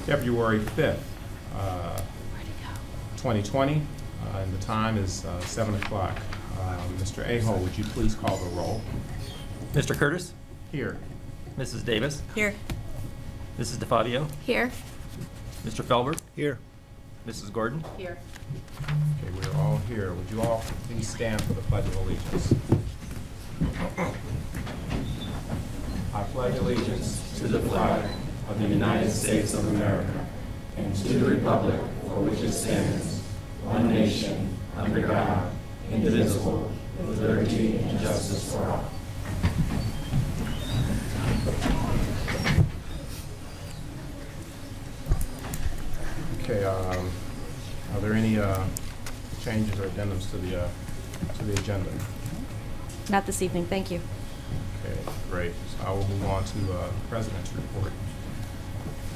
February 5th, 2020, and the time is 7 o'clock. Mr. Aho, would you please call the roll? Mr. Curtis? Here. Mrs. Davis? Here. Mrs. DeFabio? Here. Mr. Felber? Here. Mrs. Gordon? Here. Okay, we're all here. Would you all please stand for the Pledge of Allegiance? I pledge allegiance to the flag of the United States of America and to the republic for which it stands, one nation, under God, indivisible, with liberty and justice for all. Okay, are there any changes or addendums to the agenda? Not this evening, thank you. Okay, great. So I will move on to the President's report.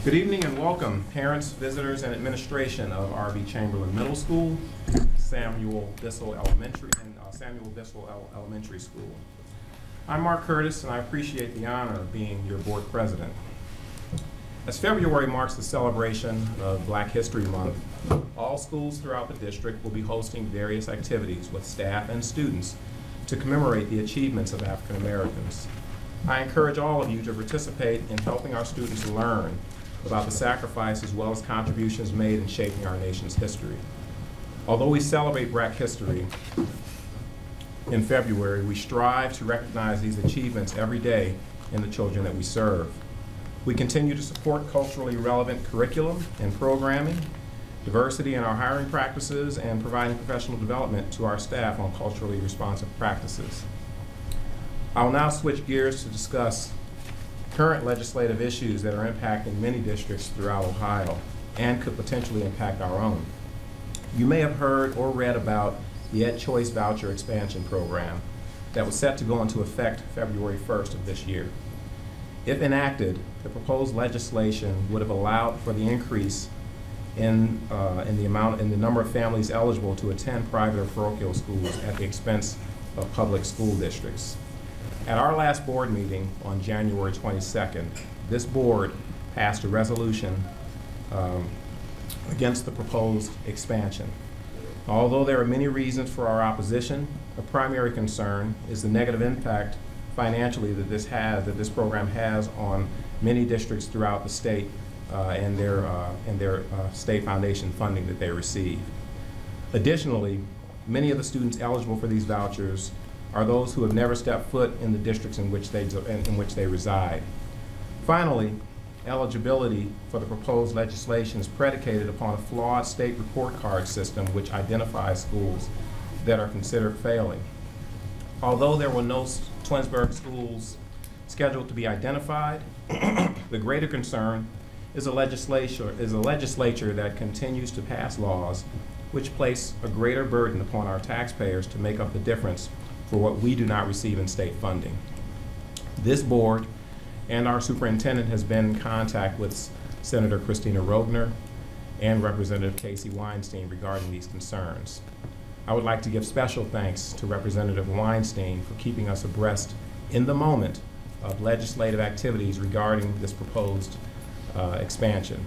Good evening and welcome, parents, visitors, and administration of R.B. Chamberlain Middle School, Samuel Bissell Elementary, and Samuel Bissell Elementary School. I'm Mark Curtis, and I appreciate the honor of being your board president. As February marks the celebration of Black History Month, all schools throughout the district will be hosting various activities with staff and students to commemorate the achievements of African Americans. I encourage all of you to participate in helping our students learn about the sacrifice as well as contributions made in shaping our nation's history. Although we celebrate Black history in February, we strive to recognize these achievements every day in the children that we serve. We continue to support culturally relevant curriculum and programming, diversity in our hiring practices, and providing professional development to our staff on culturally responsive practices. I will now switch gears to discuss current legislative issues that are impacting many districts throughout Ohio and could potentially impact our own. You may have heard or read about the Ed Choice Voucher Expansion Program that was set to go into effect February 1st of this year. If enacted, the proposed legislation would have allowed for the increase in the number of families eligible to attend private or parochial schools at the expense of public school districts. At our last board meeting on January 22nd, this board passed a resolution against the proposed expansion. Although there are many reasons for our opposition, a primary concern is the negative impact financially that this program has on many districts throughout the state and their state foundation funding that they receive. Additionally, many of the students eligible for these vouchers are those who have never stepped foot in the districts in which they reside. Finally, eligibility for the proposed legislation is predicated upon a flawed state report card system which identifies schools that are considered failing. Although there were no Twinsburg schools scheduled to be identified, the greater concern is a legislature that continues to pass laws which place a greater burden upon our taxpayers to make up the difference for what we do not receive in state funding. This board and our superintendent has been in contact with Senator Christina Rogner and Representative Casey Weinstein regarding these concerns. I would like to give special thanks to Representative Weinstein for keeping us abreast in the moment of legislative activities regarding this proposed expansion.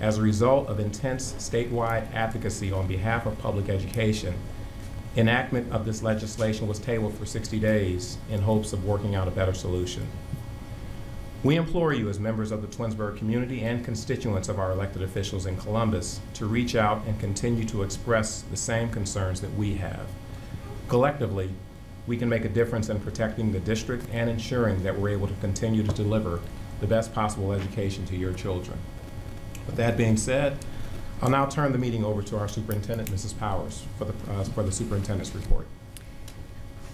As a result of intense statewide advocacy on behalf of public education, enactment of this legislation was tabled for 60 days in hopes of working out a better solution. We implore you as members of the Twinsburg community and constituents of our elected officials in Columbus to reach out and continue to express the same concerns that we have. Collectively, we can make a difference in protecting the district and ensuring that we're able to continue to deliver the best possible education to your children. With that being said, I'll now turn the meeting over to our superintendent, Mrs. Powers, for the superintendent's report.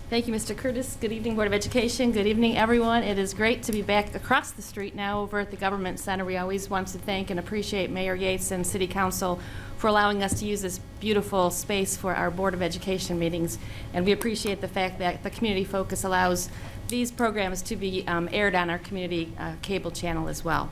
Thank you, Mr. Curtis. Good evening, Board of Education. Good evening, everyone. It is great to be back across the street now over at the Government Center. We always want to thank and appreciate Mayor Yates and City Council for allowing us to use this beautiful space for our Board of Education meetings, and we appreciate the fact that the Community Focus allows these programs to be aired on our community cable channel as well.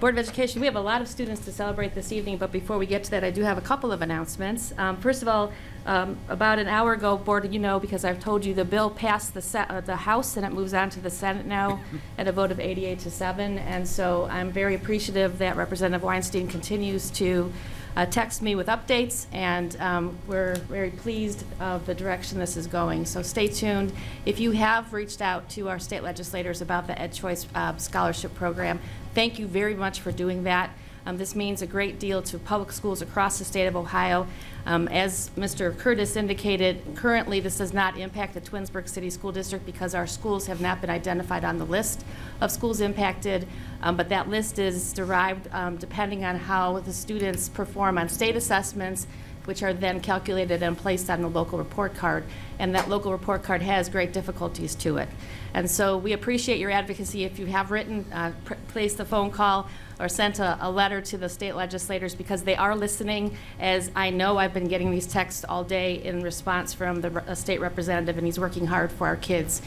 Board of Education, we have a lot of students to celebrate this evening, but before we get to that, I do have a couple of announcements. First of all, about an hour ago, Board, because I've told you the bill passed the House and it moves on to the Senate now at a vote of 88-7, and so I'm very appreciative that Representative Weinstein continues to text me with updates, and we're very pleased of the direction this is going. So stay tuned. If you have reached out to our state legislators about the Ed Choice Scholarship Program, thank you very much for doing that. This means a great deal to public schools across the state of Ohio. As Mr. Curtis indicated, currently this does not impact the Twinsburg City School District because our schools have not been identified on the list of schools impacted, but that list is derived depending on how the students perform on state assessments, which are then calculated and placed on the local report card, and that local report card has great difficulties to it. And so we appreciate your advocacy. If you have written, placed a phone call, or sent a letter to the state legislators, because they are listening, as I know I've been getting these texts all day in response from the state representative, and he's working hard for our kids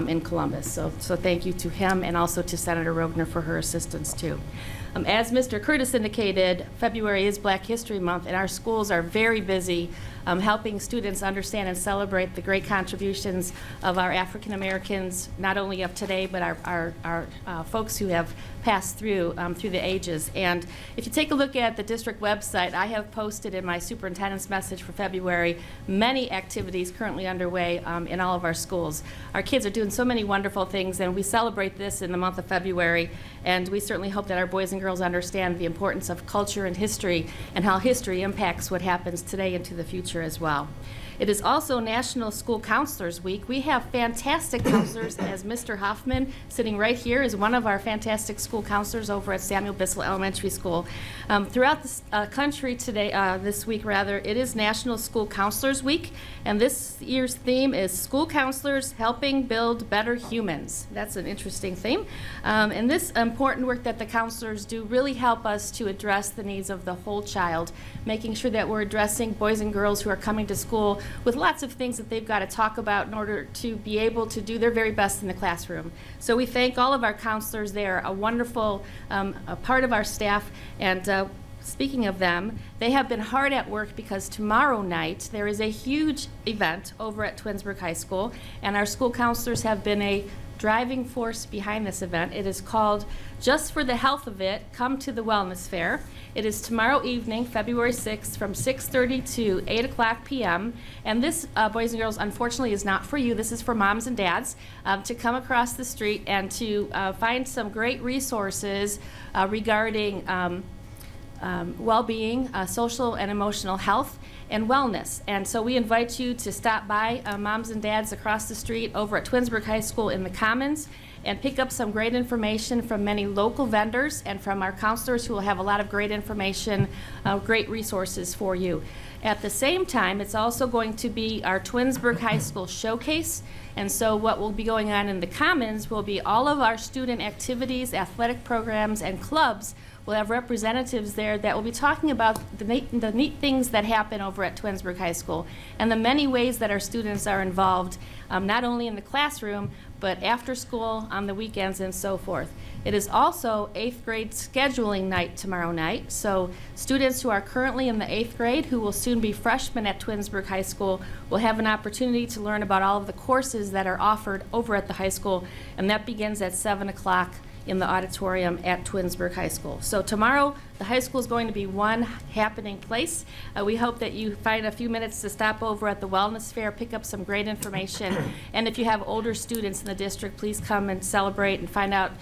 in Columbus. So thank you to him, and also to Senator Rogner for her assistance too. As Mr. Curtis indicated, February is Black History Month, and our schools are very busy helping students understand and celebrate the great contributions of our African Americans, not only of today, but our folks who have passed through the ages. And if you take a look at the district website, I have posted in my superintendent's message for February many activities currently underway in all of our schools. Our kids are doing so many wonderful things, and we celebrate this in the month of February, and we certainly hope that our boys and girls understand the importance of culture and history, and how history impacts what happens today into the future as well. It is also National School Counselors Week. We have fantastic counselors, as Mr. Hoffman, sitting right here, is one of our fantastic school counselors over at Samuel Bissell Elementary School. Throughout the country today, this week rather, it is National School Counselors Week, and this year's theme is School Counselors Helping Build Better Humans. That's an interesting theme. And this important work that the counselors do really help us to address the needs of the whole child, making sure that we're addressing boys and girls who are coming to school with lots of things that they've got to talk about in order to be able to do their very best in the classroom. So we thank all of our counselors. They are a wonderful a part of our staff, and speaking of them, they have been hard at work, because tomorrow night there is a huge event over at Twinsburg High School, and our school counselors have been a driving force behind this event. It is called Just for the Health of It, Come to the Wellness Fair. It is tomorrow evening, February 6th, from 6:30 to 8 o'clock p.m. And this, boys and girls, unfortunately is not for you. This is for moms and dads to come across the street and to find some great resources regarding well-being, social and emotional health, and wellness. And so we invite you to stop by, moms and dads across the street over at Twinsburg High School in the Commons, and pick up some great information from many local vendors and from our counselors, who will have a lot of great information, great resources for you. At the same time, it's also going to be our Twinsburg High School Showcase. And so what will be going on in the Commons will be all of our student activities, athletic programs, and clubs. We'll have representatives there that will be talking about the neat things that happen over at Twinsburg High School, and the many ways that our students are involved, not only in the classroom, but after school, on the weekends, and so forth. It is also 8th grade scheduling night tomorrow night, so students who are currently in the 8th grade, who will soon be freshmen at Twinsburg High School, will have an opportunity to learn about all of the courses that are offered over at the high school, and that begins at 7 o'clock in the auditorium at Twinsburg High School. So tomorrow, the high school is going to be one happening place. We hope that you find a few minutes to stop over at the Wellness Fair, pick up some great information, and if you have older students in the district, please come and celebrate and find out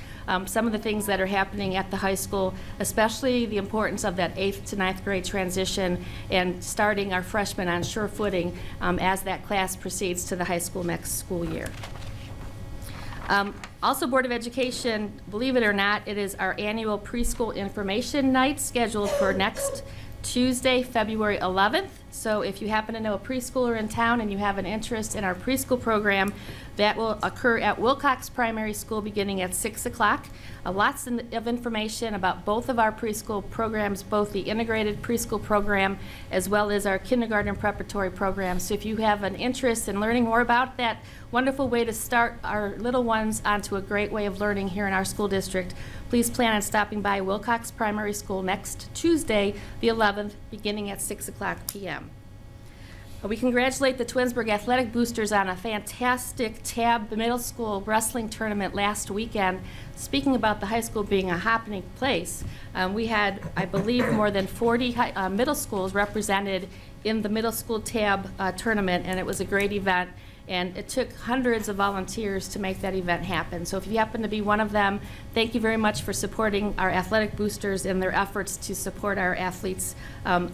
some of the things that are happening at the high school, especially the importance of that 8th to 9th grade transition, and starting our freshmen on sure footing as that class proceeds to the high school next school year. Also, Board of Education, believe it or not, it is our annual preschool information night scheduled for next Tuesday, February 11th, So if you happen to know a preschooler in town and you have an interest in our preschool program, that will occur at Wilcox Primary School beginning at 6 o'clock. Lots of information about both of our preschool programs, both the integrated preschool program as well as our kindergarten and preparatory program. So if you have an interest in learning more about that wonderful way to start our little ones onto a great way of learning here in our school district, please plan on stopping by Wilcox Primary School next Tuesday, the 11th, beginning at 6 o'clock p.m. We congratulate the Twinsburg Athletic Boosters on a fantastic TAB middle school wrestling tournament last weekend. Speaking about the high school being a happening place, we had, I believe, more than 40 middle schools represented in the middle school TAB tournament, and it was a great event. And it took hundreds of volunteers to make that event happen. So if you happen to be one of them, thank you very much for supporting our athletic boosters in their efforts to support our athletes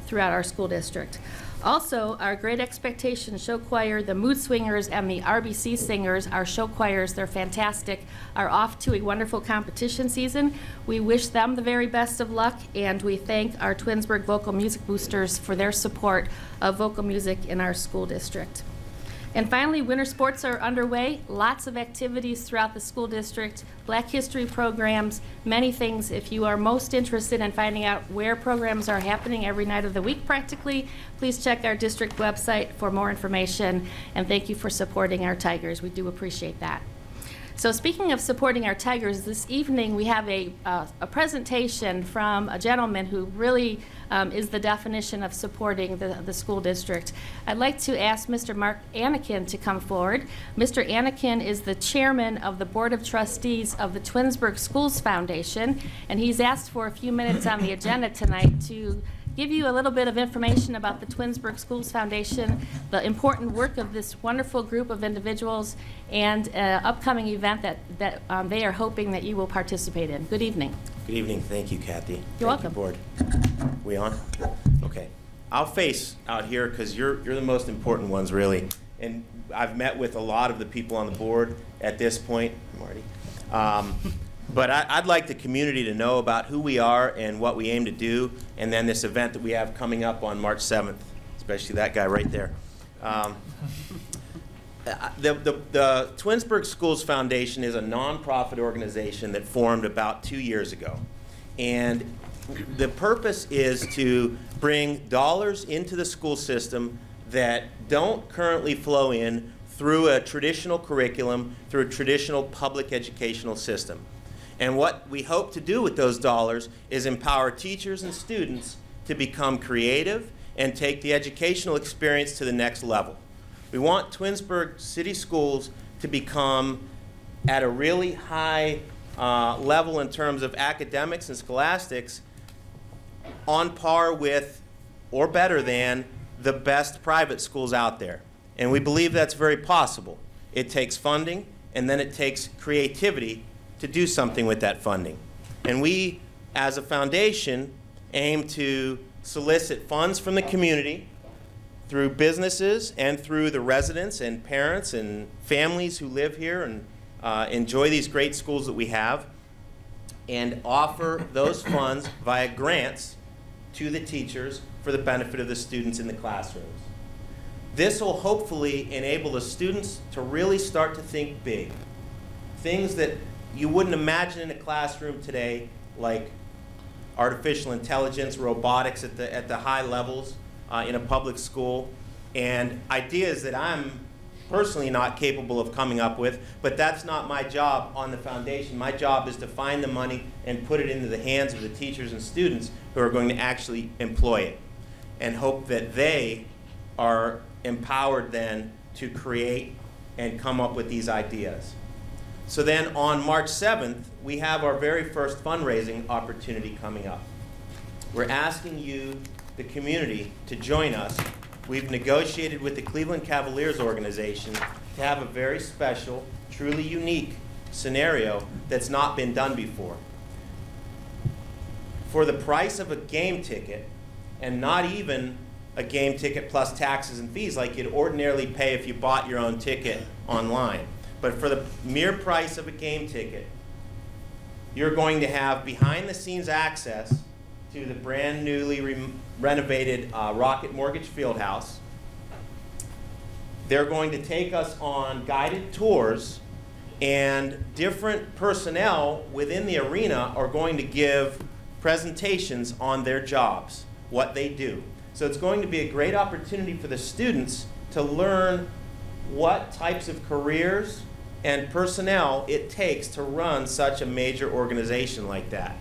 throughout our school district. Also, our Great Expectations Show Choir, the Mood Swingers, and the RBC Singers, our show choirs, they're fantastic, are off to a wonderful competition season. We wish them the very best of luck, and we thank our Twinsburg Vocal Music Boosters for their support of vocal music in our school district. And finally, winter sports are underway. Lots of activities throughout the school district, Black History programs, many things. If you are most interested in finding out where programs are happening every night of the week practically, please check our district website for more information. And thank you for supporting our Tigers. We do appreciate that. So speaking of supporting our Tigers, this evening we have a presentation from a gentleman who really is the definition of supporting the school district. I'd like to ask Mr. Mark Anakin to come forward. Mr. Anakin is the chairman of the Board of Trustees of the Twinsburg Schools Foundation, and he's asked for a few minutes on the agenda tonight to give you a little bit of information about the Twinsburg Schools Foundation, the important work of this wonderful group of individuals, and an upcoming event that they are hoping that you will participate in. Good evening. Good evening. Thank you, Kathy. You're Thank welcome. You, board. We on? Okay. I'll face out here because you're the most important ones, really. And I've met with a lot of the people on the board at this point, Marty. But I'd like the community to know about who we are and what we aim to do, and then this event that we have coming up on March 7th, especially that guy right there. The Twinsburg Schools Foundation is a nonprofit organization that formed about 2 years ago. And the purpose is to bring dollars into the school system that don't currently flow in through a traditional curriculum, through a traditional public educational system. And what we hope to do with those dollars is empower teachers and students to become creative and take the educational experience to the next level. We want Twinsburg City Schools to become at a really high level in terms of academics and scholastics, on par with or better than the best private schools out there. And we believe that's very possible. It takes funding, and then it takes creativity to do something with that funding. And we, as a foundation, aim to solicit funds from the community through businesses and through the residents and parents and families who live here and enjoy these great schools that we have, and offer those funds via grants to the teachers for the benefit of the students in the classrooms. This will hopefully enable the students to really start to think big. Things that you wouldn't imagine in a classroom today, like artificial intelligence, robotics at the high levels in a public school, and ideas that I'm personally not capable of coming up with, but that's not my job on the foundation. My job is to find the money and put it into the hands of the teachers and students who are going to actually employ it, and hope that they are empowered then to create and come up with these ideas. So then on March 7th, we have our very first fundraising opportunity coming up. We're asking you, the community, to join us. We've negotiated with the Cleveland Cavaliers organization to have a very special, truly unique scenario that's not been done before. For the price of a game ticket, and not even a game ticket plus taxes and fees like you'd ordinarily pay if you bought your own ticket online, but for the mere price of a game ticket, you're going to have behind-the-scenes access to the brand newly renovated Rocket Mortgage Fieldhouse. They're going to take us on guided tours, and different personnel within the arena are going to give presentations on their jobs, what they do. So it's going to be a great opportunity for the students to learn what types of careers and personnel it takes to run such a major organization like that.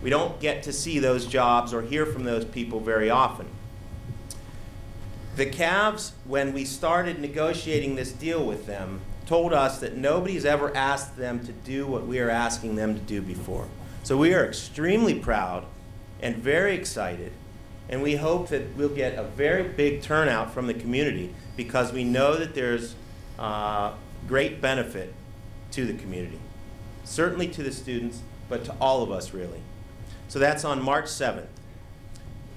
We don't get to see those jobs or hear from those people very often. The Cavs, when we started negotiating this deal with them, told us that nobody's ever asked them to do what we are asking them to do before. So we are extremely proud and very excited, and we hope that we'll get a very big turnout from the community, because we know that there's great benefit to the community, certainly to the students, but to all of us really. So that's on March 7th.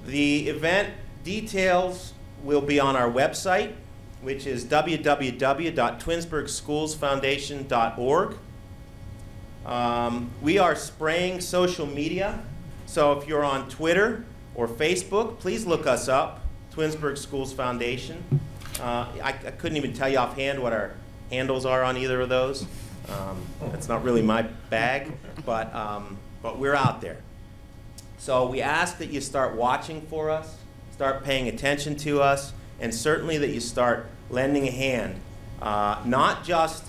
The event details will be on our website, which is www.twinsburgschoolsfoundation.org. We are spraying social media, so if you're on Twitter or Facebook, please look us up, Twinsburg Schools Foundation. I couldn't even tell you offhand what our handles are on either of those. That's not really my bag, but we're out there. So we ask that you start watching for us, start paying attention to us, and certainly that you start lending a hand, not just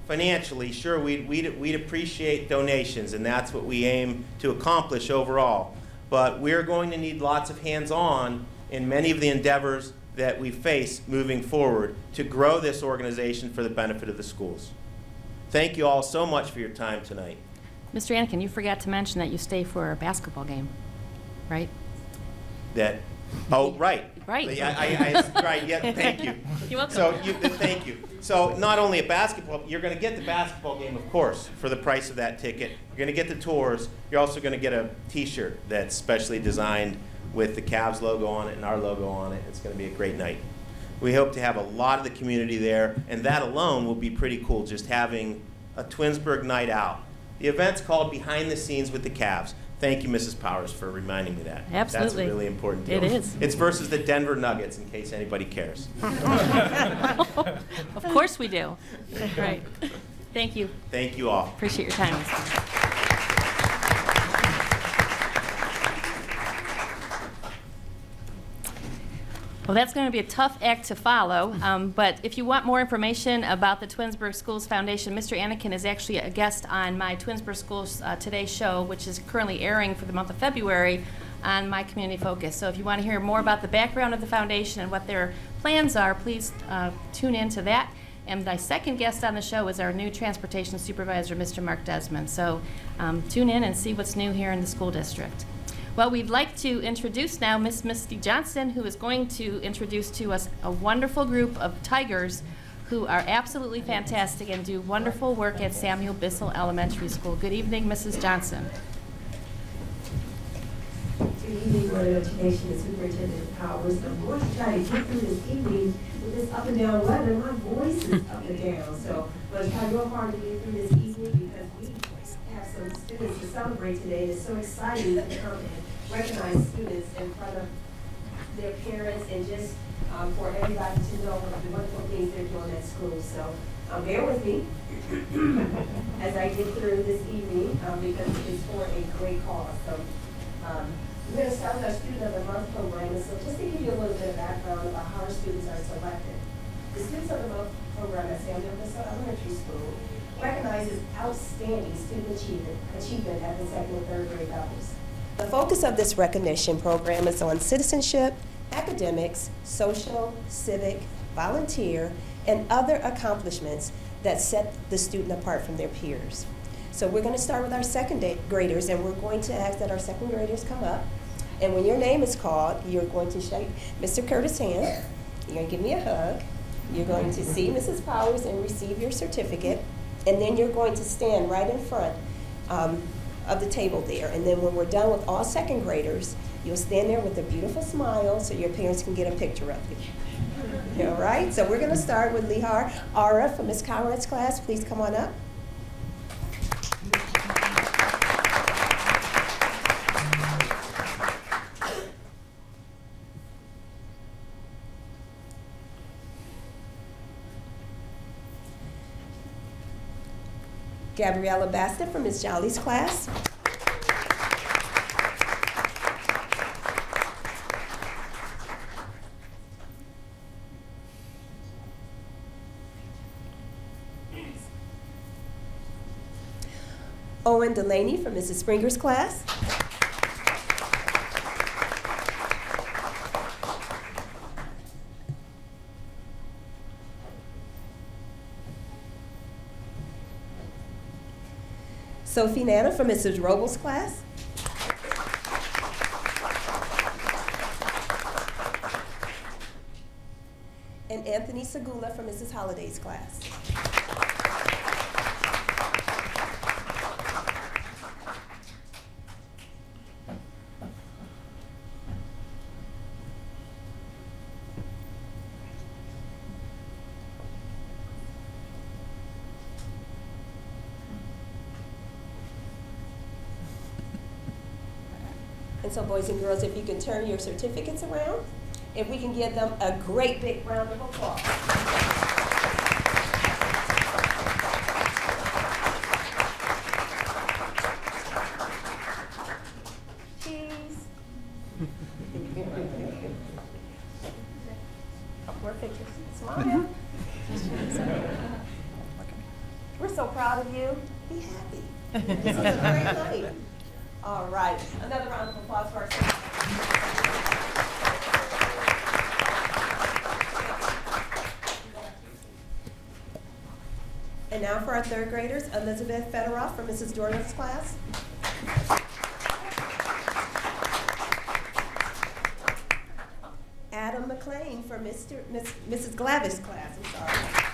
financially. Sure, we'd appreciate donations, and that's what we aim to accomplish overall. But we're going to need lots of hands-on in many of the endeavors that we face moving forward to grow this organization for the benefit of the schools. Thank you all so much for your time tonight. Mr. Anakin, you forgot to mention that you stay for a basketball game, right? Right. Right. Right, yeah, thank you. You're welcome. So, thank you. So not only a basketball, you're going to get the basketball game, of course, for the price of that ticket. You're going to get the tours. You're also going to get a T-shirt that's specially designed with the Cavs logo on it and our logo on it. It's going to be a great night. We hope to have a lot of the community there, and that alone will be pretty cool, just having a Twinsburg night out. The event's called Behind the Scenes with the Cavs. Thank you, Mrs. Powers, for reminding me that. Absolutely. That's a really important deal. It is. It's versus the Denver Nuggets, in case anybody cares. Of course we do. Right. Thank you. Thank you all. Appreciate your time. Well, that's going to be a tough act to follow, but if you want more information about the Twinsburg Schools Foundation, Mr. Anakin is actually a guest on my Twinsburg Schools Today show, which is currently airing for the month of February on My Community Focus. So if you want to hear more about the background of the foundation and what their plans are, please tune in to that. And my second guest on the show is our new transportation supervisor, Mr. Mark Desmond. So tune in and see what's new here in the school district. Well, we'd like to introduce now Miss Misty Johnson, who is going to introduce to us a wonderful group of Tigers who are absolutely fantastic and do wonderful work at Samuel Bissell Elementary School. Good evening, Mrs. Johnson. Good evening, Board of Education and Superintendent Powers. I'm going to try to get through this evening with this up and down weather. My voice is up and down, so I'm going to try real hard to get through this evening because we have some students to celebrate today. It's so exciting to come and recognize students in front of their parents and just for everybody to know the wonderful things they're doing at school. So bear with me as I get through this evening because it's for a great cause. So we're going to start with our Student of the Month program. And so just to give you a little bit of background about how our students are selected. The Students of the Month program at Samuel Bissell Elementary School recognizes outstanding student achievement at the second and third grade levels. The focus of this recognition program is on citizenship, academics, social, civic, volunteer, and other accomplishments that set the student apart from their peers. So we're going to start with our second graders, and we're going to ask that our second graders come up. And when your name is called, you're going to shake Mr. Curtis' hand. You're going to give me a hug. You're going to see Mrs. Powers and receive your certificate. And then you're going to stand right in front of the table there. And then when we're done with all second graders, you'll stand there with a beautiful smile so your parents can get a picture of you. All right? So we're going to start with Lihar Ara from Ms. Conrad's class. Please come on up. Gabriella Basta from Ms. Jolly's class. Owen Delaney from Mrs. Springer's class. Sophie Nana from Mrs. Robles' class. And Anthony Segula from Mrs. Holliday's class. And so, boys and girls, if you can turn your certificates around, if we can give them a great big round of applause. Cheese. More pictures. Smile. We're so proud of you. Be happy. This was a great night. All right, another round of applause for our students. And now for our third graders, Elizabeth Federoff from Mrs. Jordan's class. Adam McLean from Mrs. Glavish class, I'm sorry.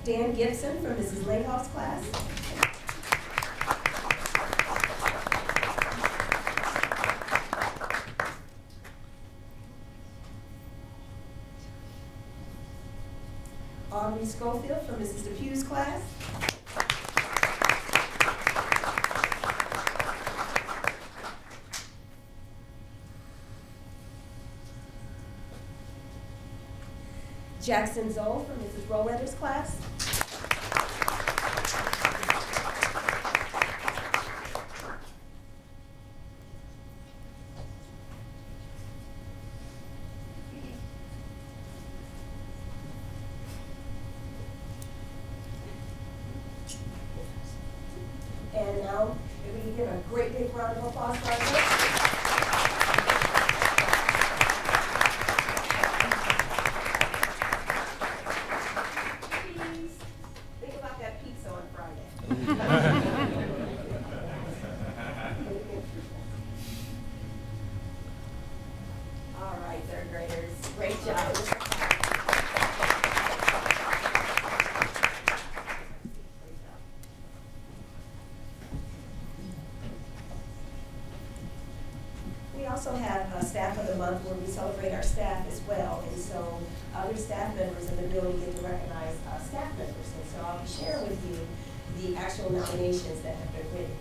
Dan Gibson from Mrs. Layhoff's class. Aubrey Schofield from Mrs. Depue's class. Jackson Zoll from Mrs. Roletter's class. And now, if we can give a great big round of applause for our girls. Think about that pizza on Friday. All right, third graders, great job. We also have a Staff of the Month where we celebrate our staff as well. And so other staff members in the building get to recognize staff members. And so I'll be sharing with you the actual nominations that have been written.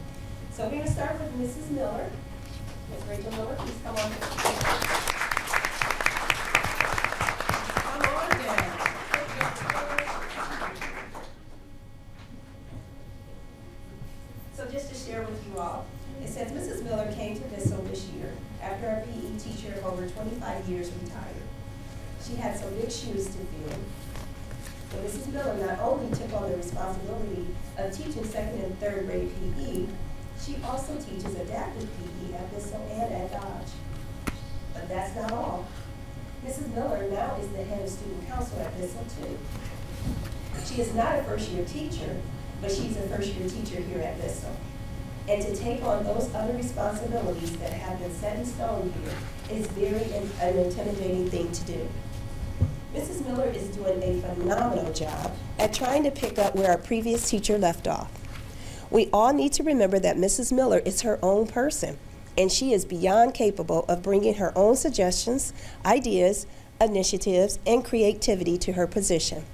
So we're going to start with Mrs. Miller. Ms. Rachel Miller, please come on. Come on down. So just to share with you all, it says Mrs. Miller came to Bissell this year after our PE teacher of over 25 years retired. She had some big shoes to fill. But Mrs. Miller not only took on the responsibility of teaching second and third grade PE, she also teaches adaptive PE at Bissell and at Dodge. But that's not all. Mrs. Miller now is the head of student council at Bissell too. She is not a first-year teacher, but she's a first-year teacher here at Bissell. And to take on those other responsibilities that have been set in stone here is an intimidating thing to do. Mrs. Miller is doing a phenomenal job at trying to pick up where our previous teacher left off. We all need to remember that Mrs. Miller is her own person, and she is beyond capable of bringing her own suggestions, ideas, initiatives, and creativity to her position.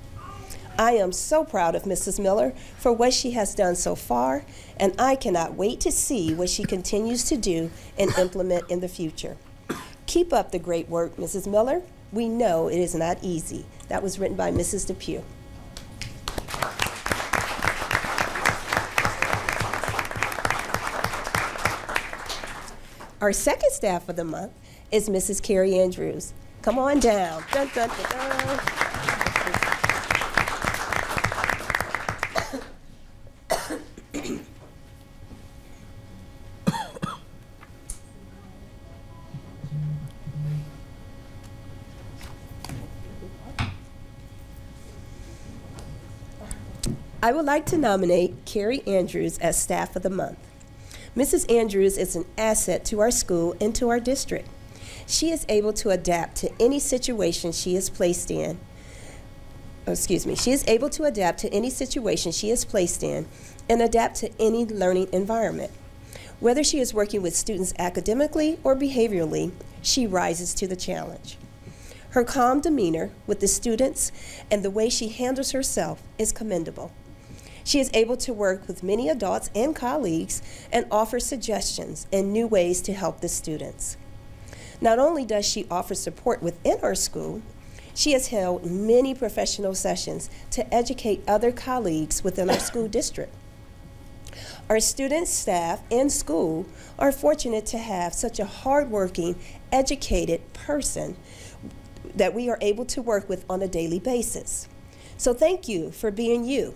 I am so proud of Mrs. Miller for what she has done so far, and I cannot wait to see what she continues to do and implement in the future. Keep up the great work, Mrs. Miller. We know it is not easy. That was written by Mrs. Depew. Our second staff of the month is Mrs. Carrie Andrews. Come on down. Dun, dun, dun, dun. I would like to nominate Carrie Andrews as Staff of the Month. Mrs. Andrews is an asset to our school and to our district. She is able to adapt to any situation she is placed in. She is able to adapt to any situation she is placed in and adapt to any learning environment. Whether she is working with students academically or behaviorally, she rises to the challenge. Her calm demeanor with the students and the way she handles herself is commendable. She is able to work with many adults and colleagues and offer suggestions and new ways to help the students. Not only does she offer support within our school, she has held many professional sessions to educate other colleagues within our school district. Our students, staff, and school are fortunate to have such a hardworking, educated person that we are able to work with on a daily basis. So thank you for being you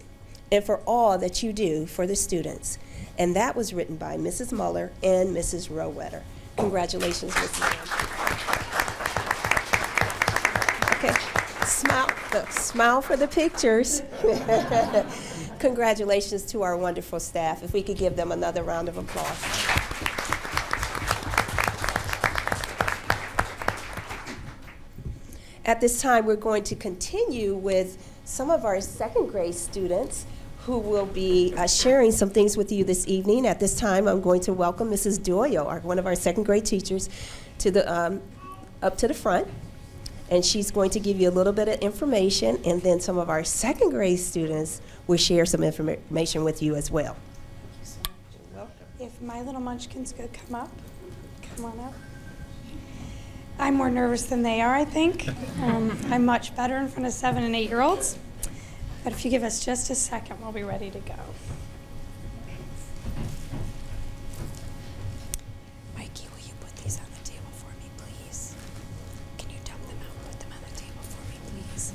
and for all that you do for the students. And that was written by Mrs. Muller and Mrs. Rowetter. Congratulations, Mrs. Muller. Okay, smile for the pictures. Congratulations to our wonderful staff. If we could give them another round of applause. At this time, we're going to continue with some of our second grade students who will be sharing some things with you this evening. At this time, I'm going to welcome Mrs. Doyle, one of our second grade teachers, to the up to the front. And she's going to give you a little bit of information, and then some of our second grade students will share some information with you as well. Thank you so much. You're welcome. If my little munchkins could come up, come on up. I'm more nervous than they are, I think. I'm much better in front of 7- and 8-year-olds. But if you give us just a second, we'll be ready to go. Mikey, will you put these on the table for me, please? Can you dump them out and put them on the table for me, please?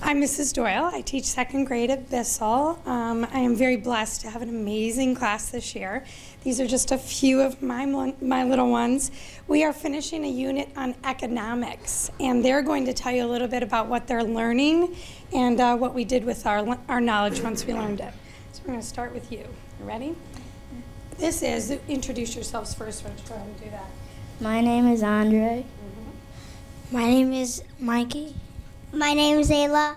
I'm Mrs. Doyle. I teach second grade at Bissell. I am very blessed to have an amazing class this year. These are just a few of my little ones. We are finishing a unit on economics, and they're going to tell you a little bit about what they're learning and what we did with our knowledge once we learned it. So we're going to start with you. You ready? This is, introduce yourselves first. Why don't you go ahead and do that? My name is Andre. My name is Mikey. My name is Ayla.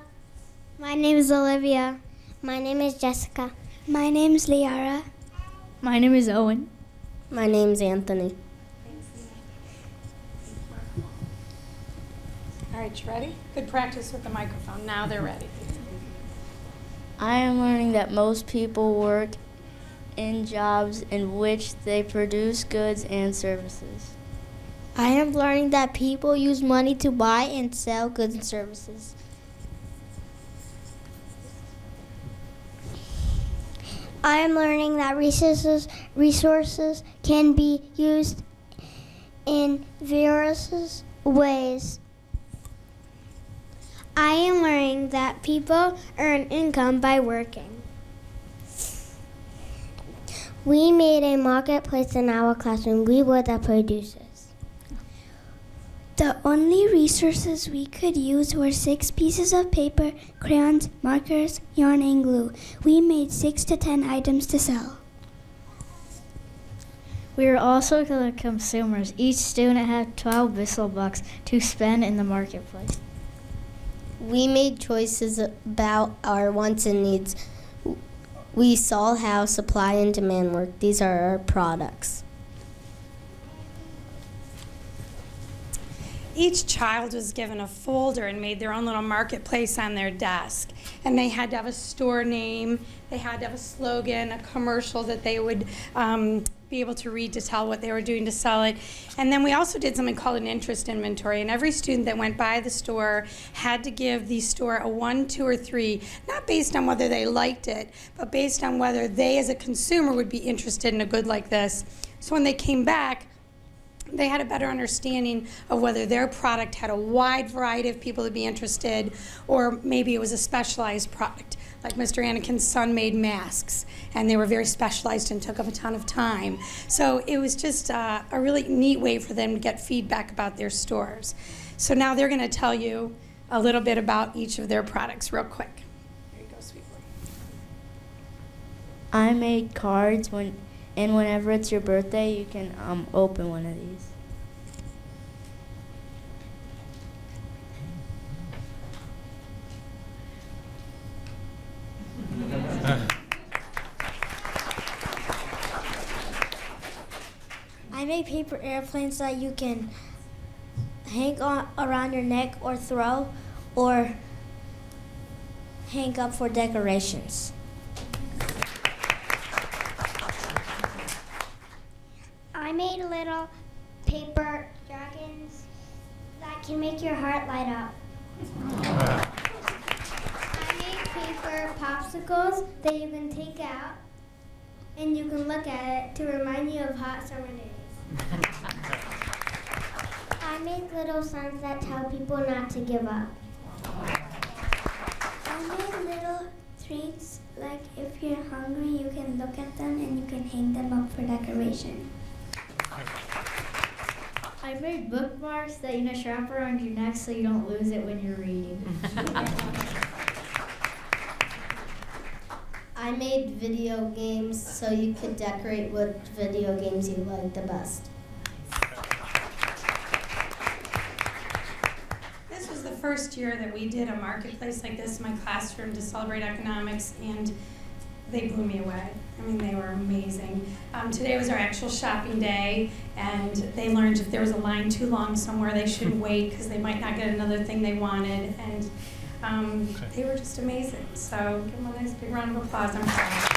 My name is Olivia. My name is Jessica. My name is Liara. My name is Owen. My name is Anthony. All right, you ready? Good practice with the microphone. Now they're ready. I am learning that most people work in jobs in which they produce goods and services. I am learning that people use money to buy and sell goods and services. I am learning that resources can be used in various ways. I am learning that people earn income by working. We made a marketplace in our classroom. We were the producers. The only resources we could use were 6 pieces of paper, crayons, markers, yarn, and glue. We made 6 to 10 items to sell. We were also the consumers. Each student had 12 Bissell bucks to spend in the marketplace. We made choices about our wants and needs. We saw how supply and demand work. These are our products. each child was given a folder and made their own little marketplace on their desk. And they had to have a store name, they had to have a slogan, a commercial that they would be able to read to tell what they were doing to sell it. And then we also did something called an interest inventory, and every student that went by the store had to give the store a 1, 2, or 3, not based on whether they liked it, but based on whether they as a consumer would be interested in a good like this. So when they came back, they had a better understanding of whether their product had a wide variety of people to be interested, or maybe it was a specialized product. Like Mr. Anakin's son made masks, and they were very specialized and took up a ton of time. So it was just a really neat way for them to get feedback about their stores. So now they're going to tell you a little bit about each of their products real quick. There you go, sweet boy. I made cards and whenever it's your birthday, you can open one of these. I made paper airplanes that you can hang on around your neck or throw or hang up for decorations. I made little paper dragons that can make your heart light up. I made paper popsicles that you can take out and you can look at it to remind you of hot summer days. I make little signs that tell people not to give up. I made little treats, like if you're hungry, you can look at them and you can hang them up for decoration. I made bookmarks that strap around your neck so you don't lose it when you're reading. I made video games so you could decorate what video games you like the best. This was the first year that we did a marketplace like this in my classroom to celebrate economics, and they blew me away. I mean, they were amazing. Today was our actual shopping day, and they learned if there was a line too long somewhere, they shouldn't wait because they might not get another thing they wanted. And they were just amazing. So give them a nice big round of applause. I'm proud.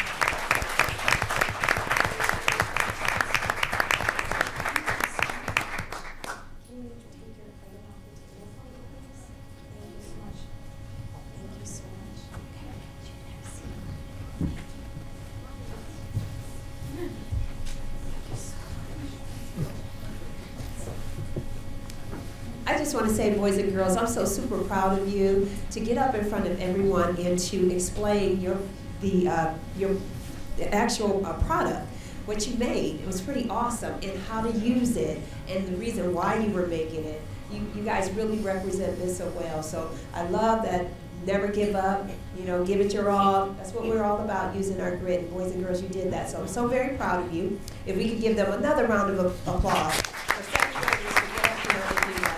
I just want to say, boys and girls, I'm so super proud of you to get up in front of everyone and to explain the actual product, what you made. It was pretty awesome, and how to use it, and the reason why you were making it. You guys really represent this so well. So I love that. Never give up. Give it your all. That's what we're all about, using our grit. And boys and girls, you did that. So I'm so very proud of you. If we could give them another round of applause. For second graders to get up here and do that.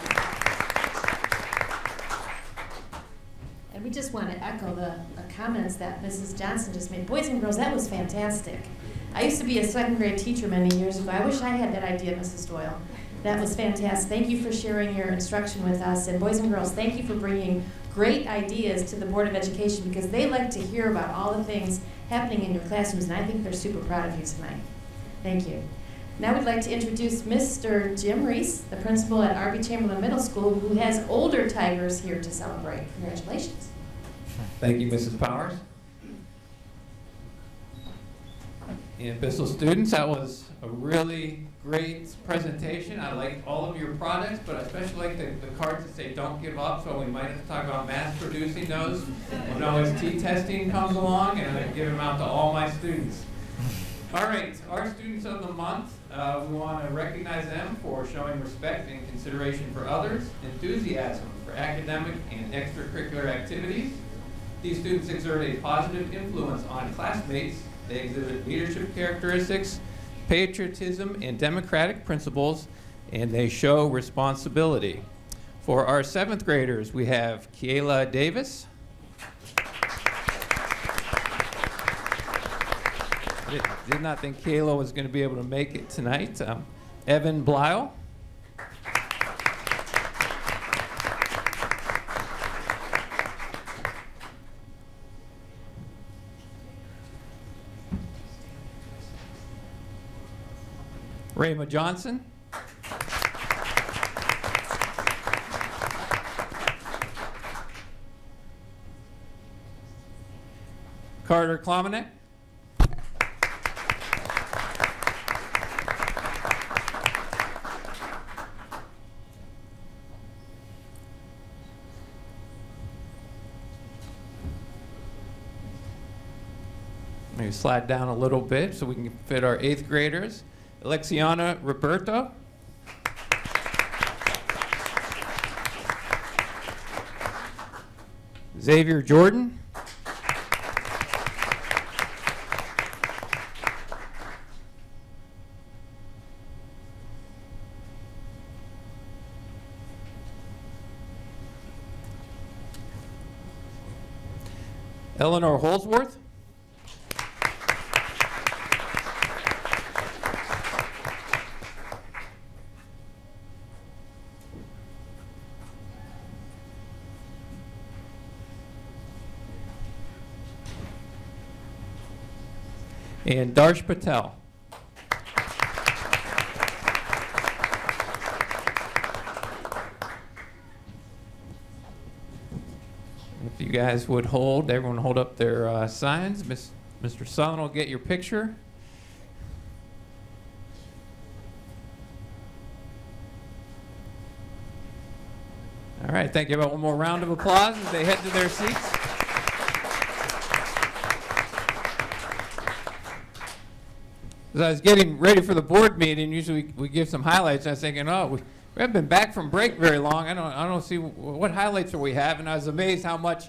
And we just want to echo the comments that Mrs. Johnson just made. Boys and girls, that was fantastic. I used to be a second grade teacher many years ago. I wish I had that idea, Mrs. Doyle. That was fantastic. Thank you for sharing your instruction with us. And boys and girls, thank you for bringing great ideas to the Board of Education, because they like to hear about all the things happening in your classrooms, and I think they're super proud of you tonight. Thank you. Now we'd like to introduce Mr. Jim Reese, the principal at R.B. Chamberlain Middle School, who has older Tigers here to celebrate. Congratulations. Thank you, Mrs. Powers. And Bissell students, that was a really great presentation. I liked all of your products, but I especially like the cards that say "Don't give up." So we might have to talk about mass producing those when OST testing comes along, and I give them out to all my students. All right, our students of the month, we want to recognize them for showing respect and consideration for others, enthusiasm for academic and extracurricular activities. These students exert a positive influence on classmates. They exhibit leadership characteristics, patriotism, and democratic principles, and they show responsibility. For our 7th graders, we have Kiela Davis. Did not think Kayla was going to be able to make it tonight. Evan Blyle. Rayma Johnson. Carter Klomenek. Maybe slide down a little bit so we can fit our 8th graders. Alexiana Roberto. Xavier Jordan. Eleanor Holsworth. And Darsh Patel. If you guys would hold, everyone hold up their signs. Mr. Sutherland will get your picture. All right, thank you. About one more round of applause as they head to their seats. As I was getting ready for the board meeting, usually we give some highlights. I was thinking, oh, we haven't been back from break very long. I don't see what highlights are we have. And I was amazed how much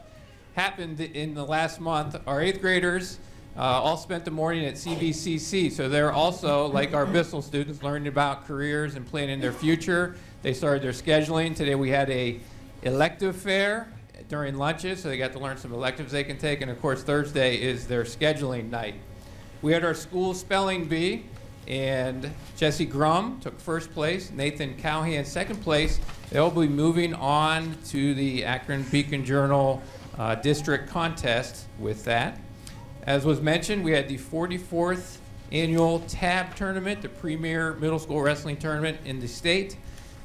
happened in the last month. Our 8th graders all spent the morning at CBCC, so they're also, like our Bissell students, learning about careers and planning their future. They started their scheduling. Today we had a elective fair during lunches, so they got to learn some electives they can take. And of course, Thursday is their scheduling night. We had our school spelling bee, and Jesse Grum took first place, Nathan Cowhan second place. They'll be moving on to the Akron Beacon Journal district contest with that. As was mentioned, we had the 44th annual TAB tournament, the premier middle school wrestling tournament in the state.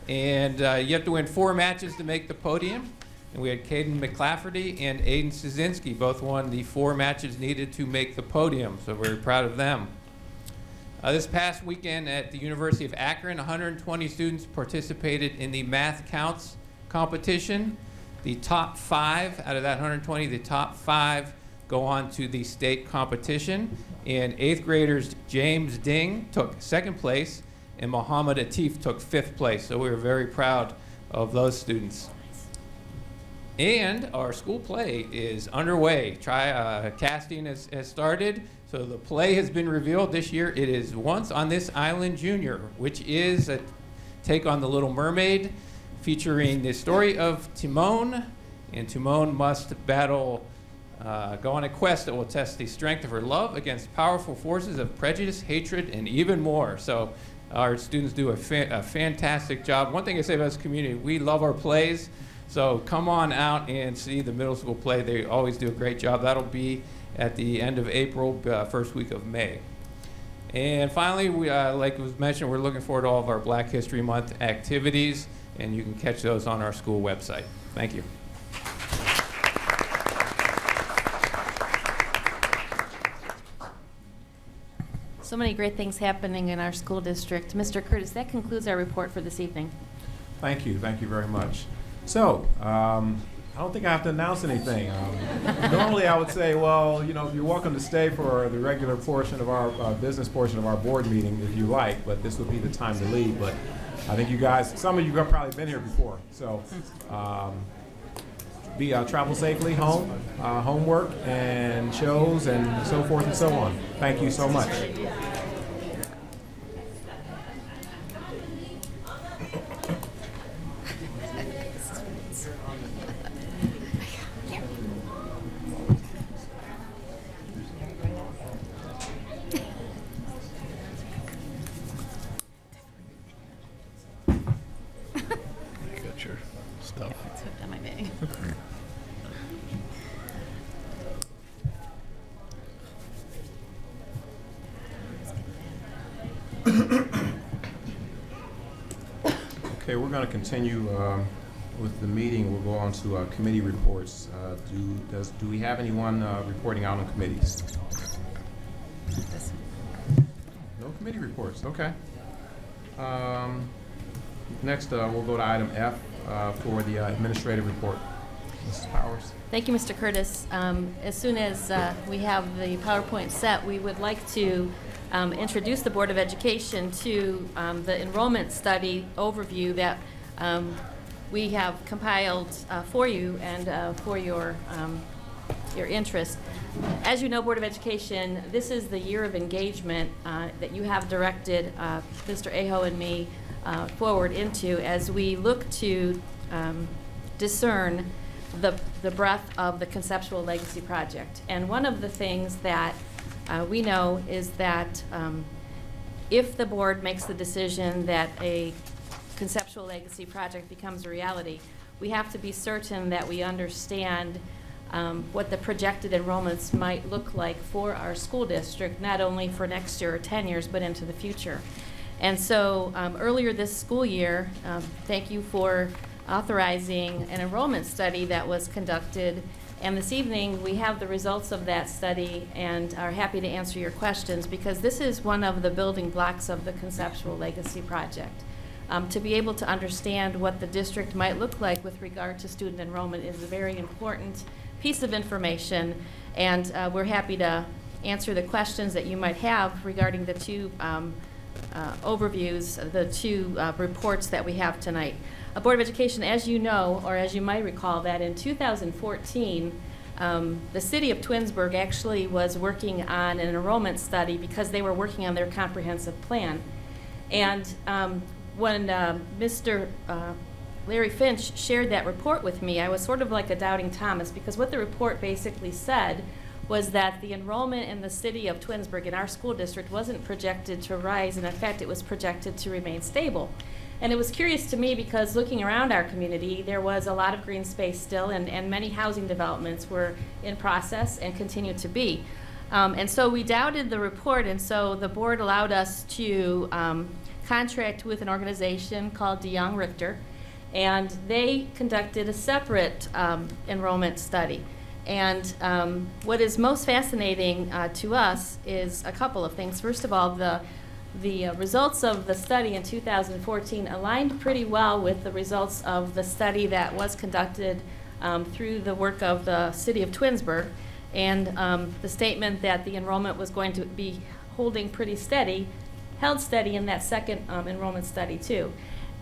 And you have to win 4 matches to make the podium. And we had Caden McClafferty and Aiden Szynski both won the 4 matches needed to make the podium, so very proud of them. This past weekend at the University of Akron, 120 students participated in the Math Counts competition. The top 5 out of that 120, the top 5 go on to the state competition. And 8th graders James Ding took 2nd place, and Muhammad Atif took 5th place. So we were very proud of those students. And our school play is underway. Casting has started, so the play has been revealed this year. It is Once on This Island Junior, which is a take on The Little Mermaid, featuring the story of Timon. And Timon must go on a quest that will test the strength of her love against powerful forces of prejudice, hatred, and even more. So our students do a fantastic job. One thing I say about this community, we love our plays. So come on out and see the middle school play. They always do a great job. That'll be at the end of April, first week of May. And finally, like was mentioned, we're looking forward to all of our Black History Month activities, and you can catch those on our school website. Thank you. So many great things happening in our school district. Mr. Curtis, that concludes our report for this evening. Thank you very much. So, I don't think I have to announce anything. Normally I would say, well, you're welcome to stay for the regular portion of our business portion of our board meeting if you like, but this would be the time to leave. But I think you guys, some of you have probably been here before. So, travel safely home, homework and shows and so forth and so on. Thank you so much. we're going to continue with the meeting. We'll go on to committee reports. Do we have anyone reporting out on committees? No committee reports. Okay. Next, we'll go to item F for the administrative report. Mrs. Powers. Thank you, Mr. Curtis. As soon as we have the PowerPoint set, we would like to introduce the Board of Education to the enrollment study overview that we have compiled for you and for your interest. As you know, Board of Education, this is the year of engagement that you have directed Mr. Aho and me forward into as we look to discern the breadth of the Conceptual Legacy Project. And one of the things that we know is that if the board makes the decision that a Conceptual Legacy Project becomes a reality, we have to be certain that we understand what the projected enrollments might look like for our school district, not only for next year or 10 years, but into the future. And so earlier this school year, thank you for authorizing an enrollment study that was conducted. And this evening, we have the results of that study and are happy to answer your questions because this is one of the building blocks of the Conceptual Legacy Project. To be able to understand what the district might look like with regard to student enrollment is a very important piece of information, and we're happy to answer the questions that you might have regarding the two overviews, the two reports that we have tonight. Board of Education, as you know, or as you might recall, that in 2014, the city of Twinsburg actually was working on an enrollment study because they were working on their comprehensive plan. And when Mr. Larry Finch shared that report with me, I was sort of like a doubting Thomas because what the report basically said was that the enrollment in the city of Twinsburg in our school district wasn't projected to rise, and in fact it was projected to remain stable. And it was curious to me because looking around our community, there was a lot of green space still, and many housing developments were in process and continue to be. And so we doubted the report, and so the board allowed us to contract with an organization called DeYoung Richter, and they conducted a separate enrollment study. And what is most fascinating to us is a couple of things. First of all, the results of the study in 2014 aligned pretty well with the results of the study that was conducted through the work of the city of Twinsburg. And the statement that the enrollment was going to be holding pretty steady, held steady in that second enrollment study too.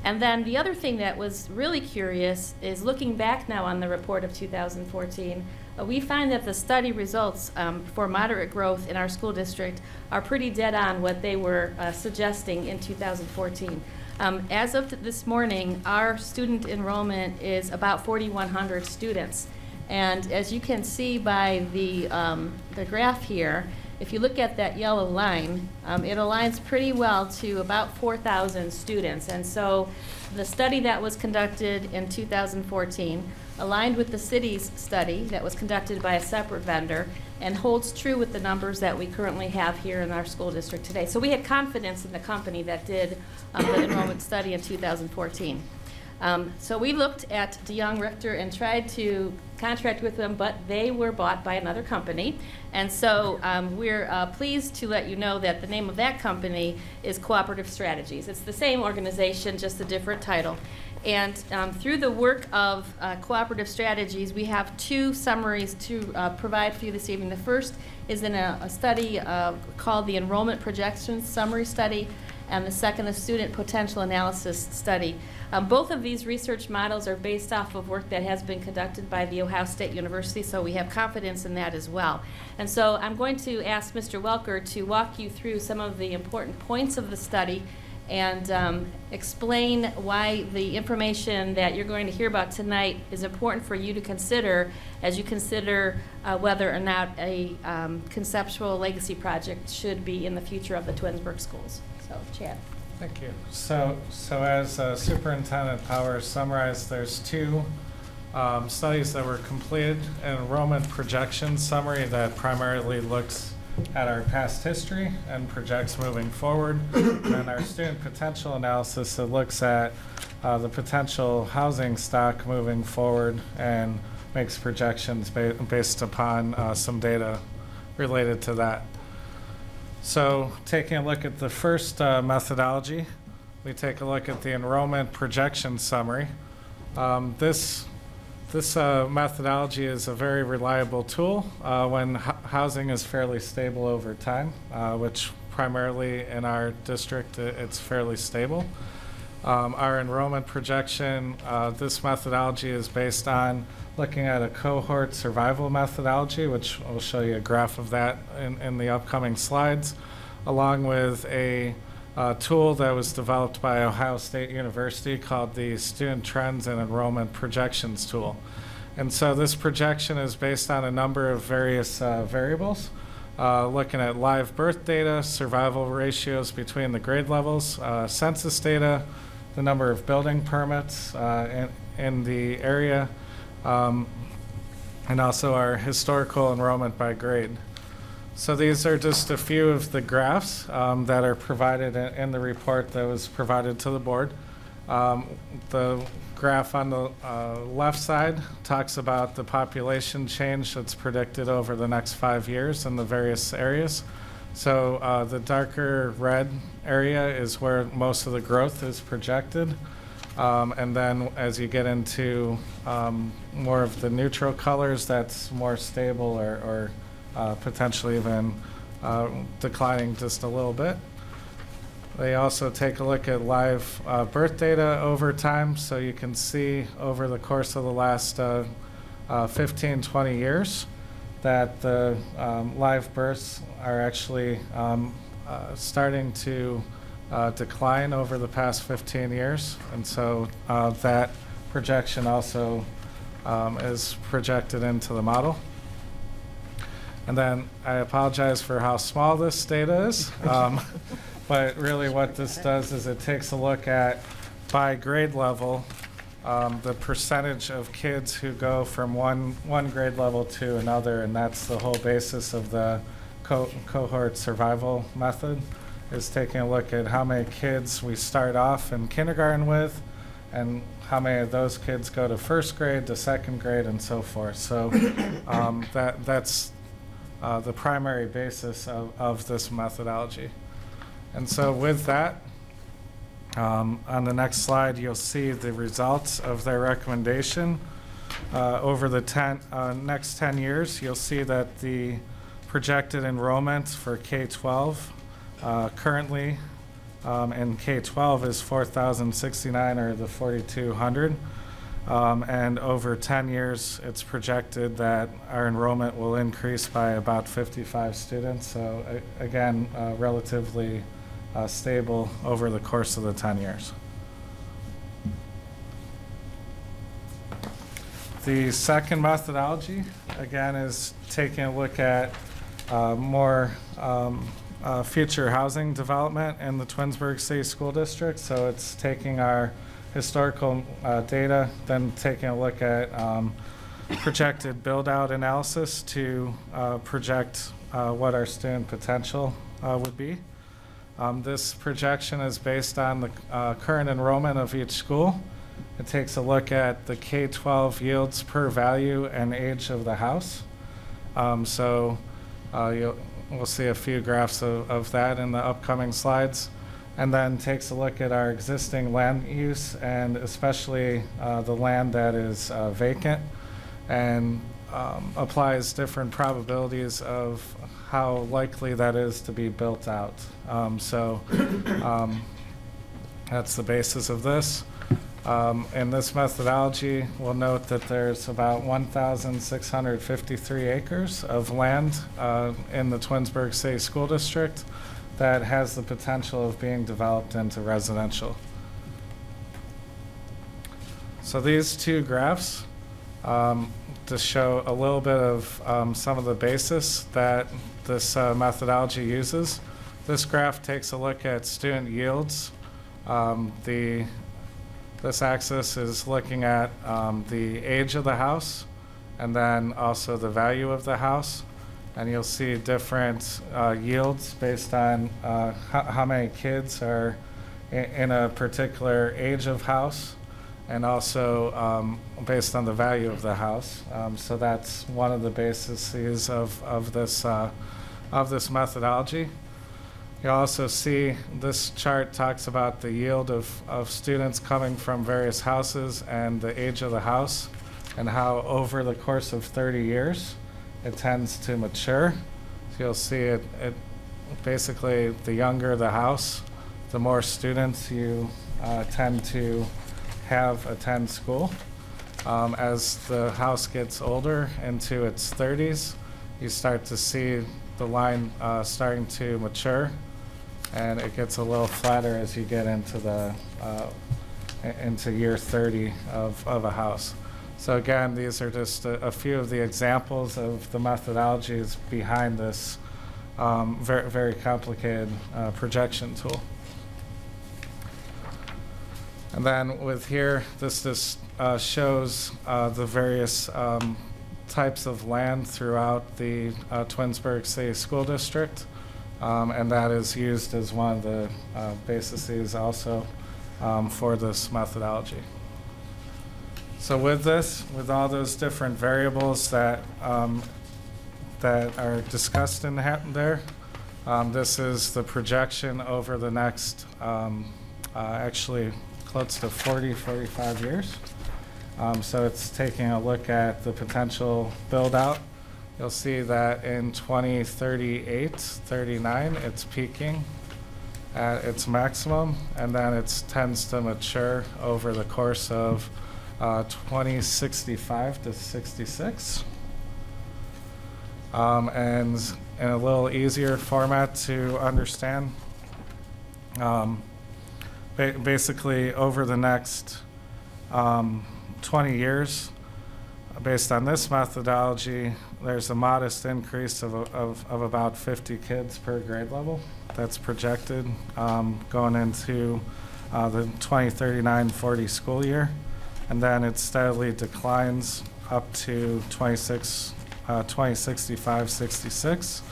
And then the other thing that was really curious is looking back now on the report of 2014, we find that the study results for moderate growth in our school district are pretty dead on what they were suggesting in 2014. As of this morning, our student enrollment is about 4,100 students. And as you can see by the graph here, if you look at that yellow line, it aligns pretty well to about 4,000 students. And so the study that was conducted in 2014 aligned with the city's study that was conducted by a separate vendor and holds true with the numbers that we currently have here in our school district today. So we had confidence in the company that did the enrollment study in 2014. So we looked at DeYoung Richter and tried to contract with them, but they were bought by another company. And so we're pleased to let you know that the name of that company is Cooperative Strategies. It's the same organization, just a different title. And through the work of Cooperative Strategies, we have two summaries to provide for you this evening. The first is in a study called the Enrollment Projections Summary Study, and the second, a Student Potential Analysis Study. Both of these research models are based off of work that has been conducted by The Ohio State University, so we have confidence in that as well. And so I'm going to ask Mr. Welker to walk you through some of the important points of the study and explain why the information that you're going to hear about tonight is important for you to consider as you consider whether or not a conceptual legacy project should be in the future of the Twinsburg schools. So, Chad. Thank you. So as Superintendent Powers summarized, there's two studies that were completed. An enrollment projection summary that primarily looks at our past history and projects moving forward. And then our student potential analysis that looks at the potential housing stock moving forward and makes projections based upon some data related to that. So taking a look at the first methodology, we take a look at the enrollment projection summary. This methodology is a very reliable tool when housing is fairly stable over time, which primarily in our district it's fairly stable. Our enrollment projection, this methodology is based on looking at a cohort survival methodology, which I'll show you a graph of that in the upcoming slides, along with a tool that was developed by Ohio State University called the Student Trends and Enrollment Projections tool. And so this projection is based on a number of various variables, looking at live birth data, survival ratios between the grade levels, census data, the number of building permits in the area, and also our historical enrollment by grade. So these are just a few of the graphs that are provided in the report that was provided to the board. The graph on the left side talks about the population change that's predicted over the next 5 years in the various areas. So the darker red area is where most of the growth is projected. And then as you get into more of the neutral colors, that's more stable or potentially even declining just a little bit. They also take a look at live birth data over time, so you can see over the course of the last 15, 20 years that the live births are actually starting to decline over the past 15 years. And so that projection also is projected into the model. And then I apologize for how small this data is, but really what this does is it takes a look at, by grade level, the percentage of kids who go from one grade level to another, and that's the whole basis of the cohort survival method, is taking a look at how many kids we start off in kindergarten with, and how many of those kids go to first grade, to second grade, and so forth. So that's the primary basis of this methodology. And so with that, on the next slide, you'll see the results of their recommendation. Over the next 10 years, you'll see that the projected enrollment for K-12 currently in K-12 is 4,069, or the 4,200. And over 10 years, it's projected that our enrollment will increase by about 55 students. So again, relatively stable over the course of the 10 years. The second methodology, again, is taking a look at more future housing development in the Twinsburg City School District. So it's taking our historical data, then taking a look at projected build-out analysis to project what our student potential would be. This projection is based on the current enrollment of each school. It takes a look at the K-12 yields per value and age of the house. So we'll see a few graphs of that in the upcoming slides. And then takes a look at our existing land use, and especially the land that is vacant, and applies different probabilities of how likely that is to be built out. That's the basis of this. In this methodology, we'll note that there's about 1,653 acres of land in the Twinsburg City School District that has the potential of being developed into residential. So these two graphs just show a little bit of some of the basis that this methodology uses. This graph takes a look at student yields. This axis is looking at the age of the house, and then also the value of the house. and you'll see different yields based on how many kids are in a particular age of house, and also based on the value of the house. So that's one of the bases of this methodology. You also see this chart talks about the yield of students coming from various houses and the age of the house, and how over the course of 30 years it tends to mature. So you'll see it basically, the younger the house, the more students you tend to have attend school. As the house gets older into its 30s, you start to see the line starting to mature, and it gets a little flatter as you get into into year 30 of a house. So again, these are just a few of the examples of the methodologies behind this very, very complicated projection tool. And then with here, this just shows the various types of land throughout the Twinsburg City School District. And that is used as one of the bases also for this methodology. So with this, with all those different variables that are discussed in there, this is the projection over the next actually close to 45 years. So it's taking a look at the potential build out. You'll see that in 2038, 39, it's peaking at its maximum, and then it tends to mature over the course of 2065 to 66. And in a little easier format to understand, basically over the next 20 years, based on this methodology, there's a modest increase of about 50 kids per grade level that's projected going into the 2039-40 school year. And then it steadily declines up to 2065-66,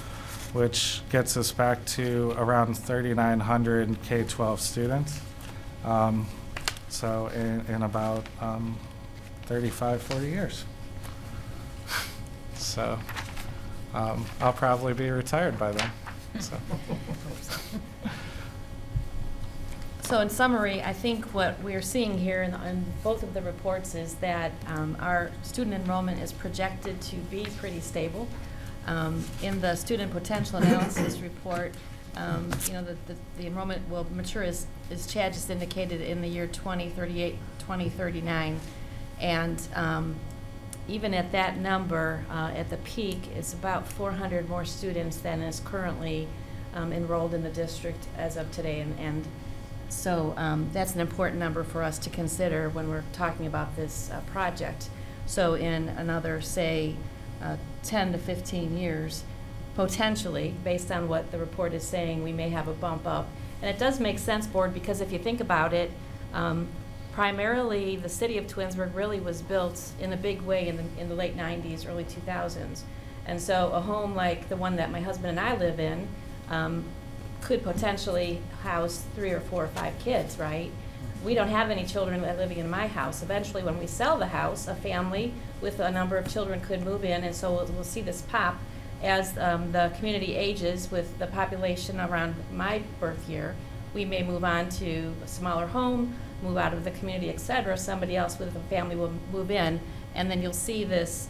which gets us back to around 3,900 K-12 students. So in about 35, 40 years. So I'll probably be retired by then. So in summary, I think what we're seeing here in both of the reports is that our student enrollment is projected to be pretty stable. In the student potential analysis report, the enrollment will mature, as Chad just indicated, in the year 2038, 2039. And even at that number, at the peak, it's about 400 more students than is currently enrolled in the district as of today. So that's an important number for us to consider when we're talking about this project. So in another, say, 10 to 15 years, potentially, based on what the report is saying, we may have a bump up. And it does make sense, Board, because if you think about it, primarily the city of Twinsburg really was built in a big way in the late 90s, early 2000s. And so a home like the one that my husband and I live in could potentially house 3 or 4 or 5 kids, right? We don't have any children living in my house. Eventually, when we sell the house, a family with a number of children could move in, and so we'll see this pop as the community ages with the population around my birth year. We may move on to a smaller home, move out of the community, et cetera. Somebody else with a family will move in, and then you'll see this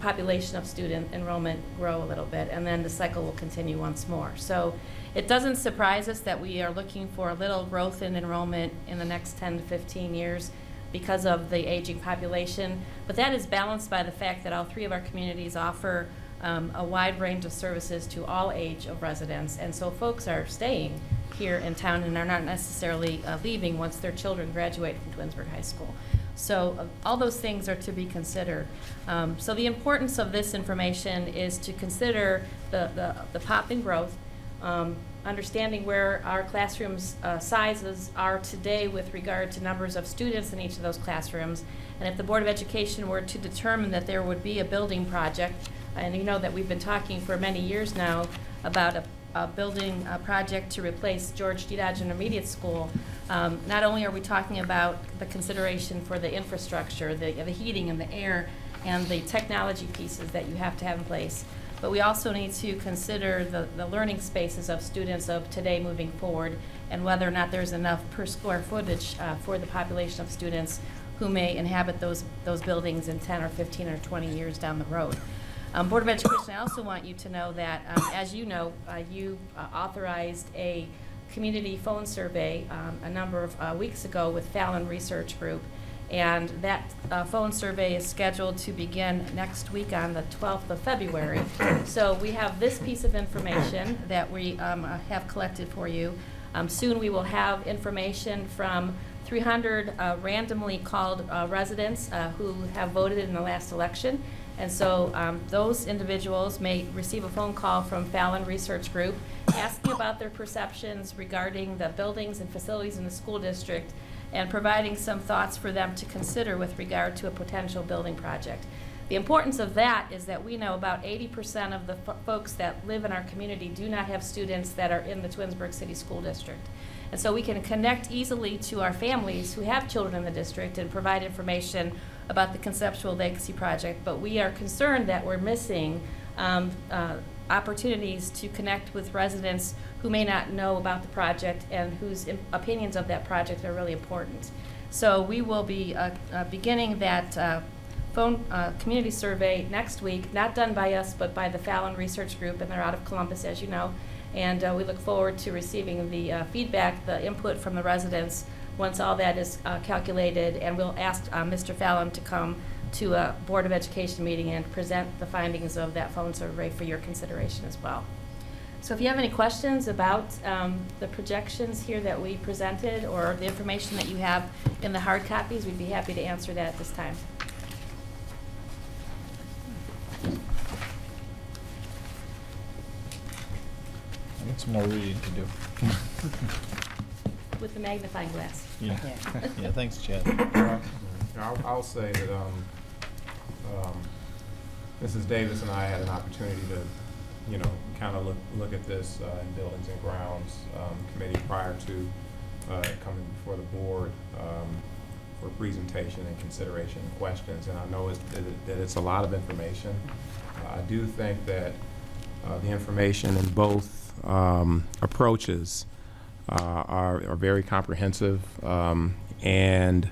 population of student enrollment grow a little bit, and then the cycle will continue once more. So it doesn't surprise us that we are looking for a little growth in enrollment in the next 10 to 15 years because of the aging population, but that is balanced by the fact that all 3 of our communities offer a wide range of services to all age of residents, and so folks are staying here in town and are not necessarily leaving once their children graduate from Twinsburg High School. So all those things are to be considered. So the importance of this information is to consider the pop in growth, understanding where our classrooms sizes are today with regard to numbers of students in each of those classrooms. And if the Board of Education were to determine that there would be a building project, And you know that we've been talking for many years now about a building project to replace George D. Dodge Intermediate School. Not only are we talking about the consideration for the infrastructure, the heating and the air, and the technology pieces that you have to have in place, but we also need to consider the learning spaces of students of today moving forward, and whether or not there's enough per square footage for the population of students who may inhabit those buildings in 10 or 15 or 20 years down the road. Board of Education, I also want you to know that, as you know, you authorized a community phone survey a number of weeks ago with Fallon Research Group, and that phone survey is scheduled to begin next week on the 12th of February. So we have this piece of information that we have collected for you. Soon we will have information from 300 randomly called residents who have voted in the last election. And so those individuals may receive a phone call from Fallon Research Group asking about their perceptions regarding the buildings and facilities in the school district, and providing some thoughts for them to consider with regard to a potential building project. The importance of that is that we know about 80% of the folks that live in our community do not have students that are in the Twinsburg City School District. And so we can connect easily to our families who have children in the district and provide information about the Conceptual Legacy Project, but we are concerned that we're missing opportunities to connect with residents who may not know about the project and whose opinions of that project are really important. So we will be beginning that phone community survey next week, not done by us, but by the Fallon Research Group, and they're out of Columbus, as you know. And we look forward to receiving the feedback, the input from the residents once all that is calculated, and we'll ask Mr. Fallon to come to a Board of Education meeting and present the findings of that phone survey for your consideration as well. So if you have any questions about the projections here that we presented or the information that you have in the hard copies, we'd be happy to answer that at this time. I got some more reading to do. With the magnifying glass. Yeah. Yeah, thanks, Chad. I'll say that Mrs. Davis and I had an opportunity to, kind of look at this in Buildings and Grounds Committee prior to coming before the board for presentation and consideration and questions. And I know that it's a lot of information. I do think that the information in both approaches are very comprehensive, and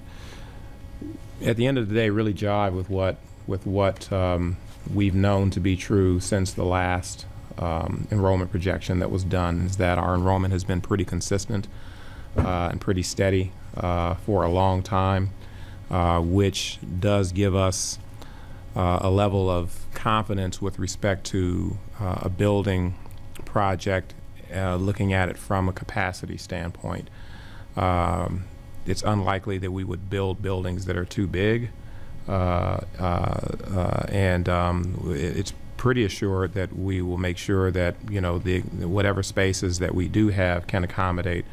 at the end of the day really jive with what we've known to be true since the last enrollment projection that was done, is that our enrollment has been pretty consistent and pretty steady for a long time, which does give us a level of confidence with respect to a building project, looking at it from a capacity standpoint. It's unlikely that we would build buildings that are too big, and it's pretty assured that we will make sure that whatever spaces that we do have can accommodate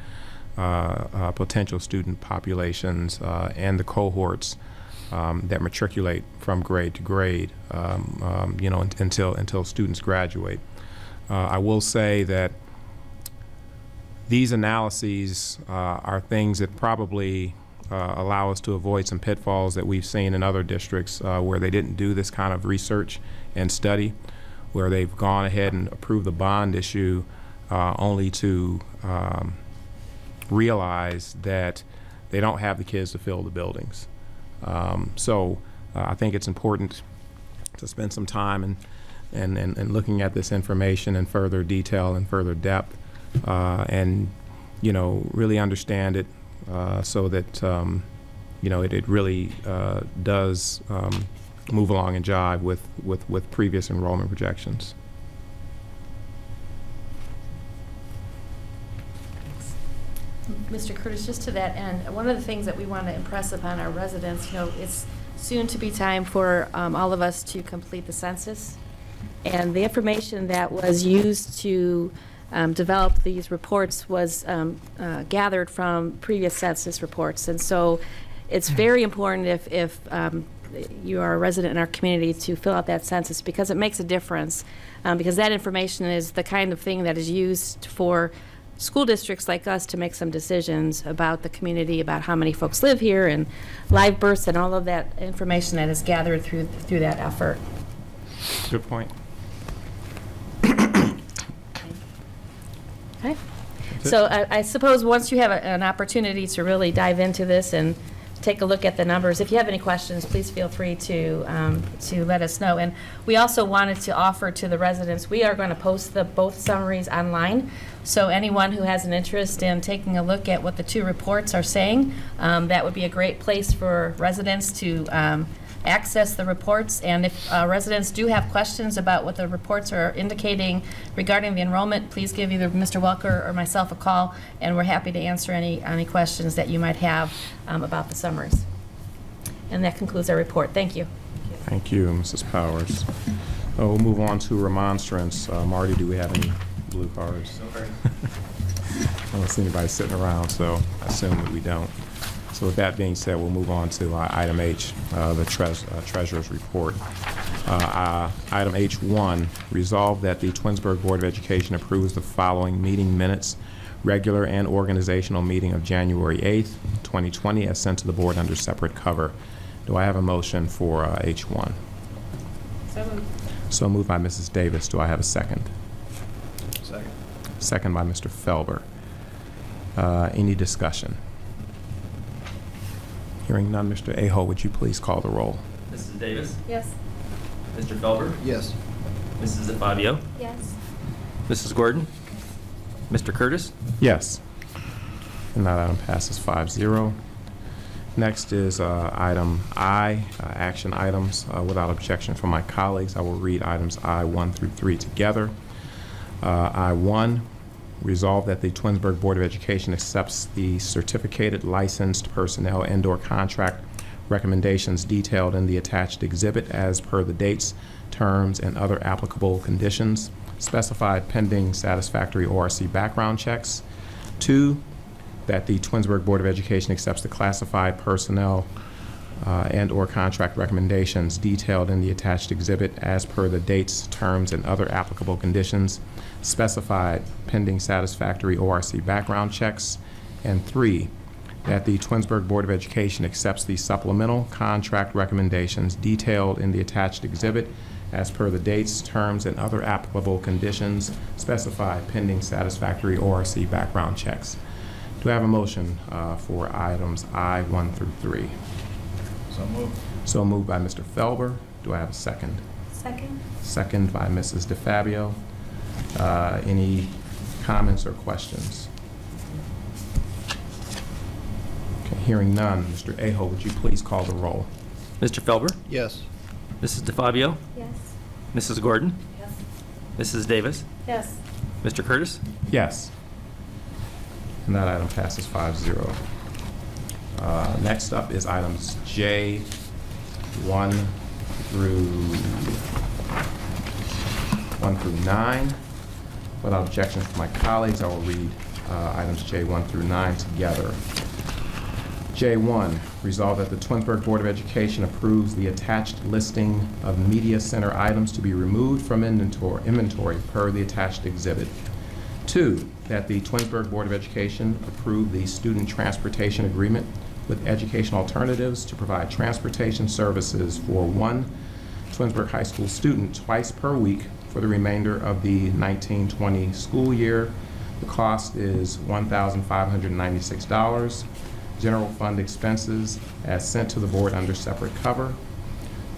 potential student populations and the cohorts that matriculate from grade to grade, until students graduate. I will say that these analyses are things that probably allow us to avoid some pitfalls that we've seen in other districts where they didn't do this kind of research and study, where they've gone ahead and approved the bond issue only to realize that they don't have the kids to fill the buildings. So I think it's important to spend some time and looking at this information in further detail and further depth, and really understand it so that it really does move along and jive with previous enrollment projections. Mr. Curtis, just to that end, one of the things that we want to impress upon our residents, it's soon to be time for all of us to complete the census. And the information that was used to develop these reports was gathered from previous census reports. And so it's very important if you are a resident in our community to fill out that census, because it makes a difference. Because that information is the kind of thing that is used for school districts like us to make some decisions about the community, about how many folks live here, and live births, and all of that information that is gathered through that effort. Good point. Okay. So I suppose once you have an opportunity to really dive into this and take a look at the numbers, if you have any questions, please feel free to let us know. And we also wanted to offer to the residents, we are going to post both summaries online. So anyone who has an interest in taking a look at what the two reports are saying, that would be a great place for residents to access the reports. And if residents do have questions about what the reports are indicating regarding the enrollment, please give either Mr. Welker or myself a call, and we're happy to answer any questions that you might have about the summaries. And that concludes our report. Thank you. Thank you, Mrs. Powers. We'll move on to remonstrance. Marty, do we have any blue cards? I don't see anybody sitting around, so I assume that we don't. So with that being said, we'll move on to item H, the treasurer's report. Item H1, resolve that the Twinsburg Board of Education approves the following meeting minutes, regular and organizational meeting of January 8th, 2020, as sent to the board under separate cover. Do I have a motion for H1? So moved. So moved by Mrs. Davis. Do I have a second? Second. Second by Mr. Felber. Any discussion? Hearing none, Mr. Aho, would you please call the roll? Mrs. Davis? Yes. Mr. Felber? Yes. Mrs. DeFabio? Yes. Mrs. Gordon? Mr. Curtis? Yes. And that item passes 5-0. Next is item I, action items. Without objection from my colleagues, I will read items I1 through 3 together. I1, resolve that the Twinsburg Board of Education accepts the certificated licensed personnel and/or contract recommendations detailed in the attached exhibit as per the dates, terms, and other applicable conditions specified pending satisfactory ORC background checks. 2, that the Twinsburg Board of Education accepts the classified personnel and/or contract recommendations detailed in the attached exhibit as per the dates, terms, and other applicable conditions specified pending satisfactory ORC background checks. And 3, that the Twinsburg Board of Education accepts the supplemental contract recommendations detailed in the attached exhibit as per the dates, terms, and other applicable conditions specified pending satisfactory ORC background checks. Do I have a motion for items I1 through 3? So moved. So moved by Mr. Felber. Do I have a second? Second. Second by Mrs. DeFabio. Any comments or questions? Okay, hearing none, Mr. Aho, would you please call the roll? Mr. Felber? Yes. Mrs. DeFabio? Yes. Mrs. Gordon? Yes. Mrs. Davis? Yes. Mr. Curtis? Yes. And that item passes 5-0. Next up is items J1 through 9. Without objection from my colleagues, I will read items J1 through 9 together. J1, resolve that the Twinsburg Board of Education approves the attached listing of media center items to be removed from inventory per the attached exhibit. 2, that the Twinsburg Board of Education approve the student transportation agreement with Education Alternatives to provide transportation services for one Twinsburg High School student twice per week for the remainder of the 1920 school year. The cost is $1,596. General fund expenses as sent to the board under separate cover.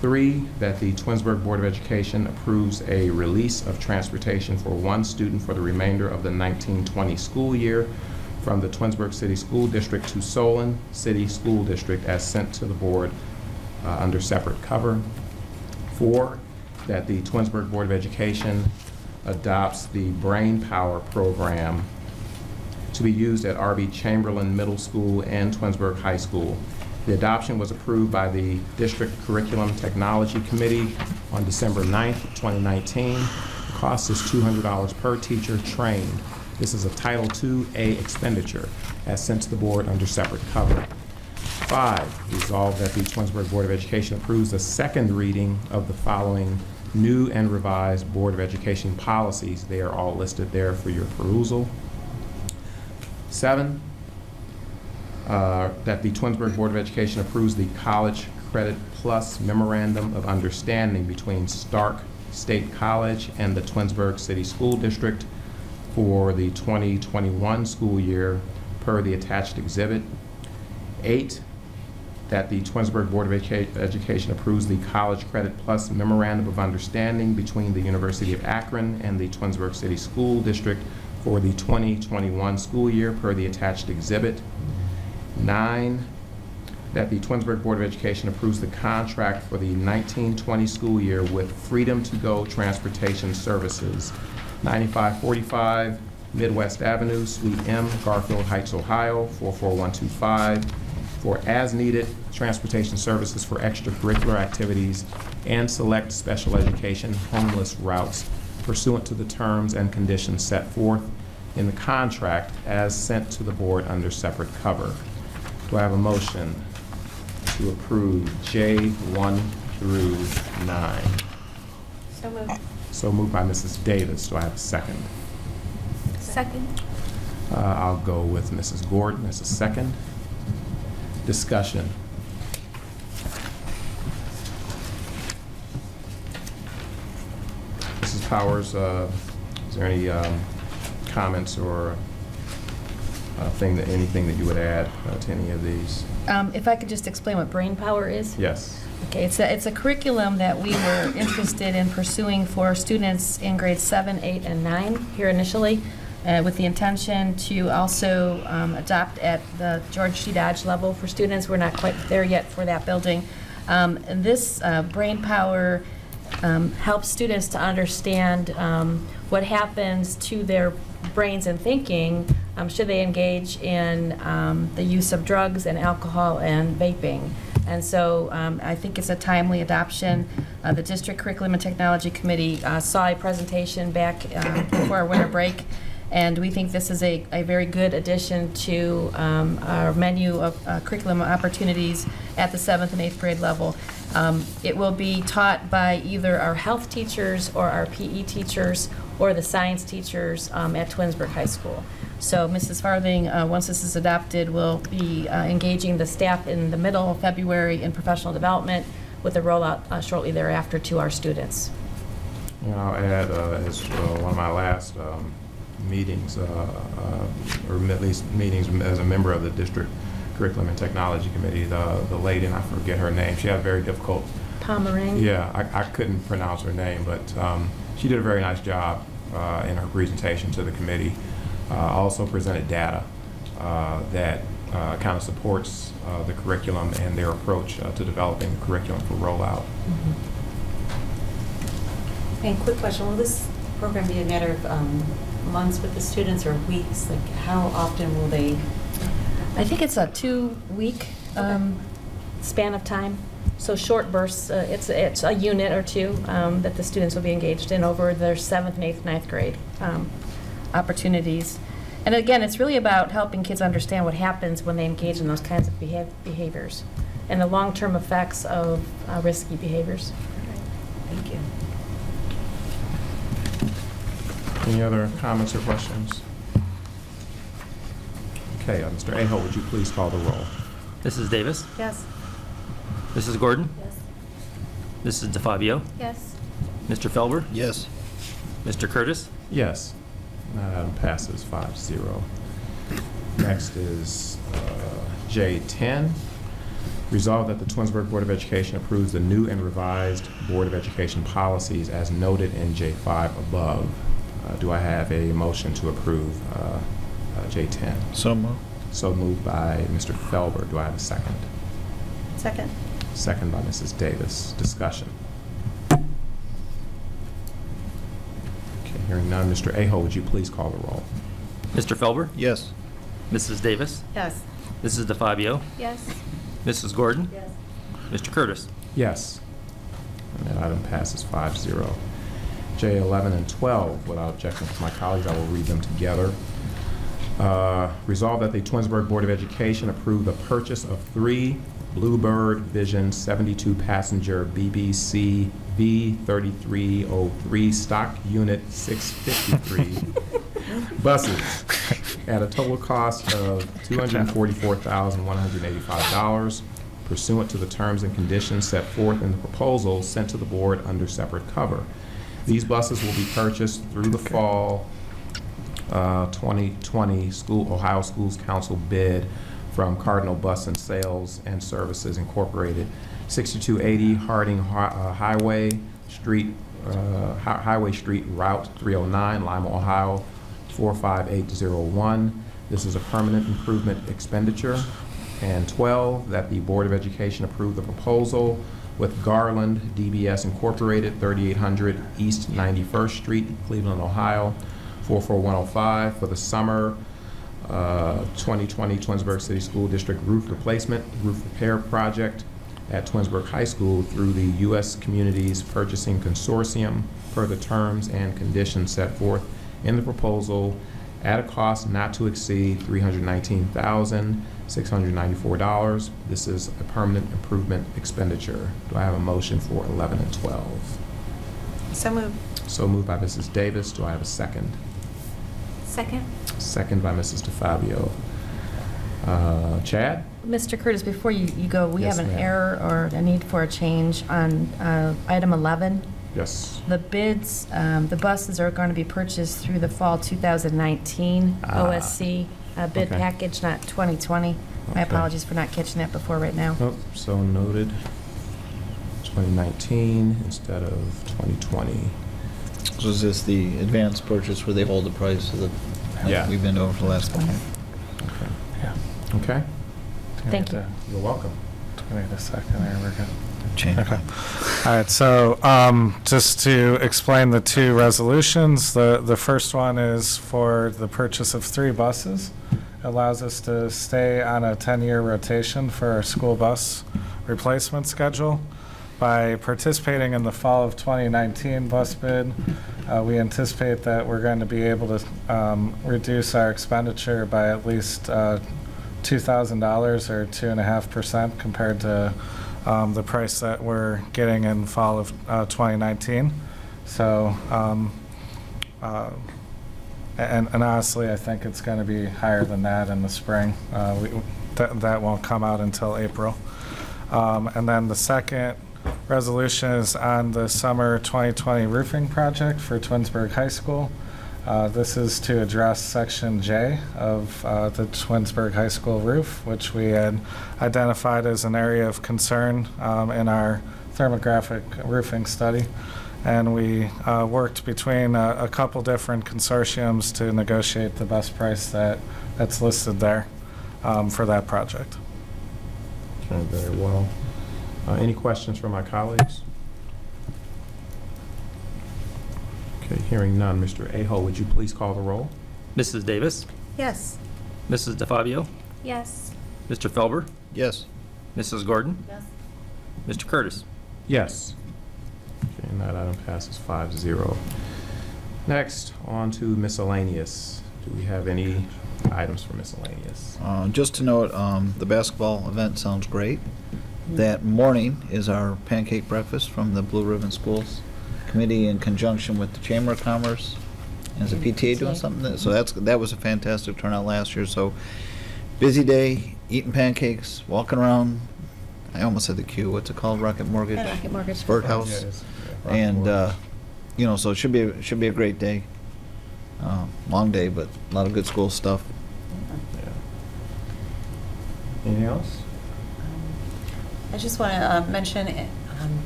3, that the Twinsburg Board of Education approves a release of transportation for one student for the remainder of the 1920 school year from the Twinsburg City School District to Solon City School District as sent to the board under separate cover. 4, that the Twinsburg Board of Education adopts the Brain Power program to be used at R.B. Chamberlain Middle School and Twinsburg High School. The adoption was approved by the District Curriculum Technology Committee on December 9th, 2019. The cost is $200 per teacher trained. This is a Title II-A expenditure as sent to the board under separate cover. J5, resolved that the Twinsburg Board of Education approves the second reading of the following new and revised Board of Education policies. They are all listed there for your perusal. 7, that the Twinsburg Board of Education approves the College Credit Plus Memorandum of Understanding between Stark State College and the Twinsburg City School District for the 2021 school year per the attached exhibit. 8, that the Twinsburg Board of Education approves the College Credit Plus Memorandum of Understanding between the University of Akron and the Twinsburg City School District for the 2021 school year per the attached exhibit. 9, that the Twinsburg Board of Education approves the contract for the 1920 school year with Freedom to Go Transportation Services, 9545 Midwest Avenue, Suite M, Garfield Heights, Ohio, 44125, for as-needed transportation services for extracurricular activities and select special education homeless routes pursuant to the terms and conditions set forth in the contract as sent to the board under separate cover. Do I have a motion to approve J1 through 9? So moved. So moved by Mrs. Davis. Do I have a second? Second. I'll go with Mrs. Gordon as a second. Discussion. Mrs. Powers, is there any comments or anything that you would add to any of these? If I could just explain what brain power is? Yes. Okay, it's a curriculum that we were interested in pursuing for students in grades 7, 8, and 9 here initially, with the intention to also adopt at the George C. Dodge level for students. We're not quite there yet for that building. And this brain power helps students to understand what happens to their brains and thinking should they engage in the use of drugs and alcohol and vaping. And so I think it's a timely adoption. The District Curriculum and Technology Committee saw a presentation back before our winter break, and we think this is a very good addition to our menu of curriculum opportunities at the 7th and 8th grade level. It will be taught by either our health teachers or our PE teachers or the science teachers at Twinsburg High School. So Mrs. Farthing, once this is adopted, will be engaging the staff in the middle of February in professional development with a rollout shortly thereafter to our students. And I'll add, as one of my last meetings, or at least meetings as a member of the District Curriculum and Technology Committee, the lady, and I forget her name, she had a very difficult... Pomerang? Yeah, I couldn't pronounce her name, but she did a very nice job in her presentation to the committee. Also presented data that kind of supports the curriculum and their approach to developing the curriculum for rollout. And quick question, will this program be a matter of months with the students or weeks? Like how often will they? I think it's a 2-week span of time. So short bursts, it's a unit or two that the students will be engaged in over their 7th, 8th, 9th grade opportunities. And again, it's really about helping kids understand what happens when they engage in those kinds of behaviors and the long-term effects of risky behaviors. Thank you. Any other comments or questions? Okay, Mr. Aho, would you please call the roll? Mrs. Davis? Yes. Mrs. Gordon? Yes. Mrs. DeFabio? Yes. Mr. Felber? Yes. Mr. Curtis? Yes. That item passes 5-0. Next is J10. Resolved that the Twinsburg Board of Education approves the new and revised Board of Education policies as noted in J5 above. Do I have a motion to approve J10? So moved. So moved by Mr. Felber. Do I have a second? Second. Second by Mrs. Davis. Discussion. Hearing none, Mr. Aho, would you please call the roll? Mr. Felber? Yes. Mrs. Davis? Yes. Mrs. DeFabio? Yes. Mrs. Gordon? Yes. Mr. Curtis? Yes. And that item passes 5-0. J11 and 12, without objection from my colleagues, I will read them together. Resolved that the Twinsburg Board of Education approve the purchase of 3 Bluebird Vision 72-passenger BBC V3303 stock unit 653 buses at a total cost of $244,185 pursuant to the terms and conditions set forth in the proposal sent to the board under separate cover. These buses will be purchased through the fall 2020 Ohio Schools Council bid from Cardinal Bus and Sales and Services Incorporated, 6280 Harding Highway Street Route 309, Lima, Ohio 45801. This is a permanent improvement expenditure. And 12, that the Board of Education approve the proposal with Garland DBS Incorporated, 3800 East 91st Street, Cleveland, Ohio 44105 for the summer 2020 Twinsburg City School District roof replacement, roof repair project at Twinsburg High School through the U.S. Communities Purchasing Consortium per the terms and conditions set forth in the proposal at a cost not to exceed $319,694. This is a permanent improvement expenditure. Do I have a motion for 11 and 12? So moved. So moved by Mrs. Davis. Do I have a second? Second. Second by Mrs. DeFabio. Chad? Mr. Curtis, before you go, we Yes, have an ma'am. error or a need for a change on item 11. Yes. The bids, the buses are going to be purchased through the fall 2019 OSC bid okay. package, not 2020. My Okay. apologies for not catching that before right now. Oh, so noted. 2019 instead of 2020. So is this the advanced purchase where they hold the price of the, Yeah. we've been over for the last couple? Okay. Thank you. You're welcome. Wait a second there, we're good. Change. Okay. All right, so just to explain the 2 resolutions, the first one is for the purchase of 3 buses. It allows us to stay on a 10-year rotation for our school bus replacement schedule. By participating in the fall of 2019 bus bid, we anticipate that we're going to be able to reduce our expenditure by at least $2,000 or 2.5% compared to the price that we're getting in fall of 2019. So, and honestly, I think it's going to be higher than that in the spring. That won't come out until April. And then the second resolution is on the summer 2020 roofing project for Twinsburg High School. This is to address Section J of the Twinsburg High School roof, which we had identified as an area of concern in our thermographic roofing study. And we worked between a couple different consortiums to negotiate the best price that's listed there for that project. Okay, very well. Any questions from my colleagues? Okay, hearing none. Mr. Aho, would you please call the roll? Mrs. Davis, Yes. Mrs. DeFabio, Yes. Mr. Felber, Yes. Mrs. Gordon, Yes. Mr. Curtis. Yes. Okay, and that item passes 5-0. Next, on to miscellaneous. Do we have any items for miscellaneous? Just to note, the basketball event sounds great. That morning is our pancake breakfast from the Blue Ribbon Schools Committee in conjunction with the Chamber of Commerce. And is the PTA doing something? So that was a fantastic turnout last year. So busy day, eating pancakes, walking around. I almost said the Q. What's it called? Rocket Mortgage. Rocket Mortgage. Birdhouse. And you know, so it should be a great day. Long day, but a lot of good school stuff. Yeah. Anything else? I just want to mention,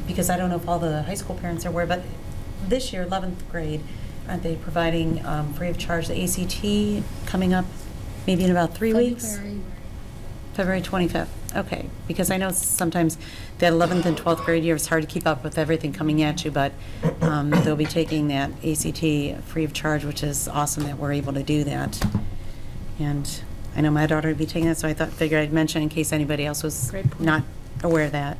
because I don't know if all the high school parents are aware, but this year, 11th grade, aren't they providing free of charge the ACT coming up maybe in about 3 weeks? February 25th. Okay, because I know sometimes that 11th and 12th grade year, it's hard to keep up with everything coming at you, but they'll be taking that ACT free of charge, which is awesome that we're able to do that. And I know my daughter would be taking that, so figured I'd mention in case anybody else was not aware of that.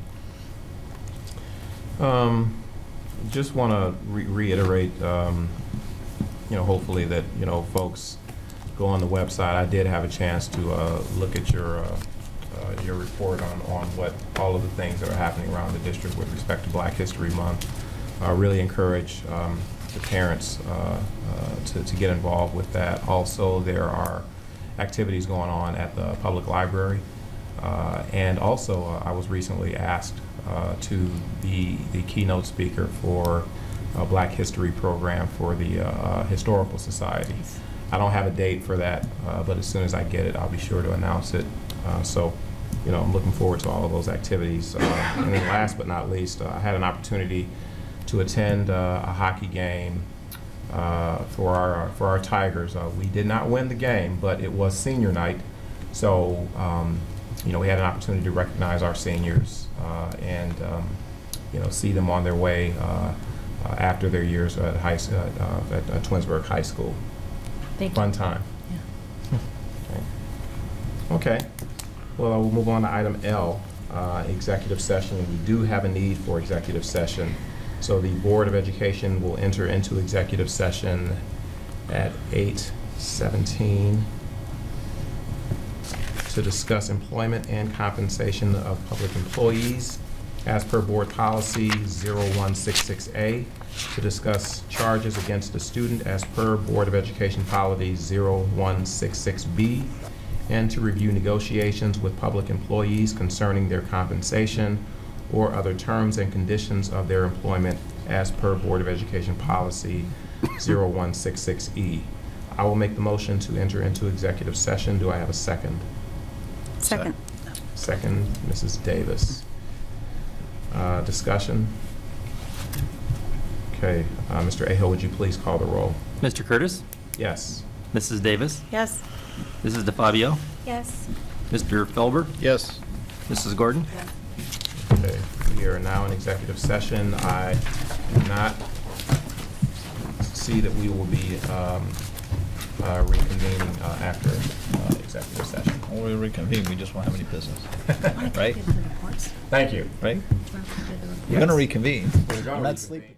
Just want to reiterate, hopefully that, folks go on the website, I did have a chance to look at your report on what all of the things that are happening around the district with respect to Black History Month. I really encourage the parents to get involved with that. Also, there are activities going on at the public library. And also, I was recently asked to be the keynote speaker for a Black History program for the Historical Society. I don't have a date for that, but as soon as I get it, I'll be sure to announce it. So, you know, I'm looking forward to all of those activities. And then last but not least, I had an opportunity to attend a hockey game for our Tigers. We did not win the game, but it was senior night. So, you know, we had an opportunity to recognize our seniors and, you know, see them on their way after their years at Twinsburg High School. Thank you. Fun time. Okay. Well, we'll move on to item L, executive session. We do have a need for executive session. So the Board of Education will enter into executive session at 8:17 to discuss employment and compensation of public employees as per Board Policy 0166A, to discuss charges against a student as per Board of Education Policy 0166B, and to review negotiations with public employees concerning their compensation or other terms and conditions of their employment as per Board of Education Policy 0166E. I will make the motion to enter into executive session. Do I have a second? Second. Second, Mrs. Davis. Discussion? Okay, Mr. Aho, would you please call the roll? Mr. Curtis? Yes. Mrs. Davis? Yes. Mrs. DeFabio? Yes. Mr. Felber? Yes. Mrs. Gordon? Okay, we are now in executive session. I do not see that we will be reconvening after executive session. When we reconvene, we just won't have any business. Right? Thank you. Right? We're going to reconvene. We're gonna I'm not reconvene. sleeping.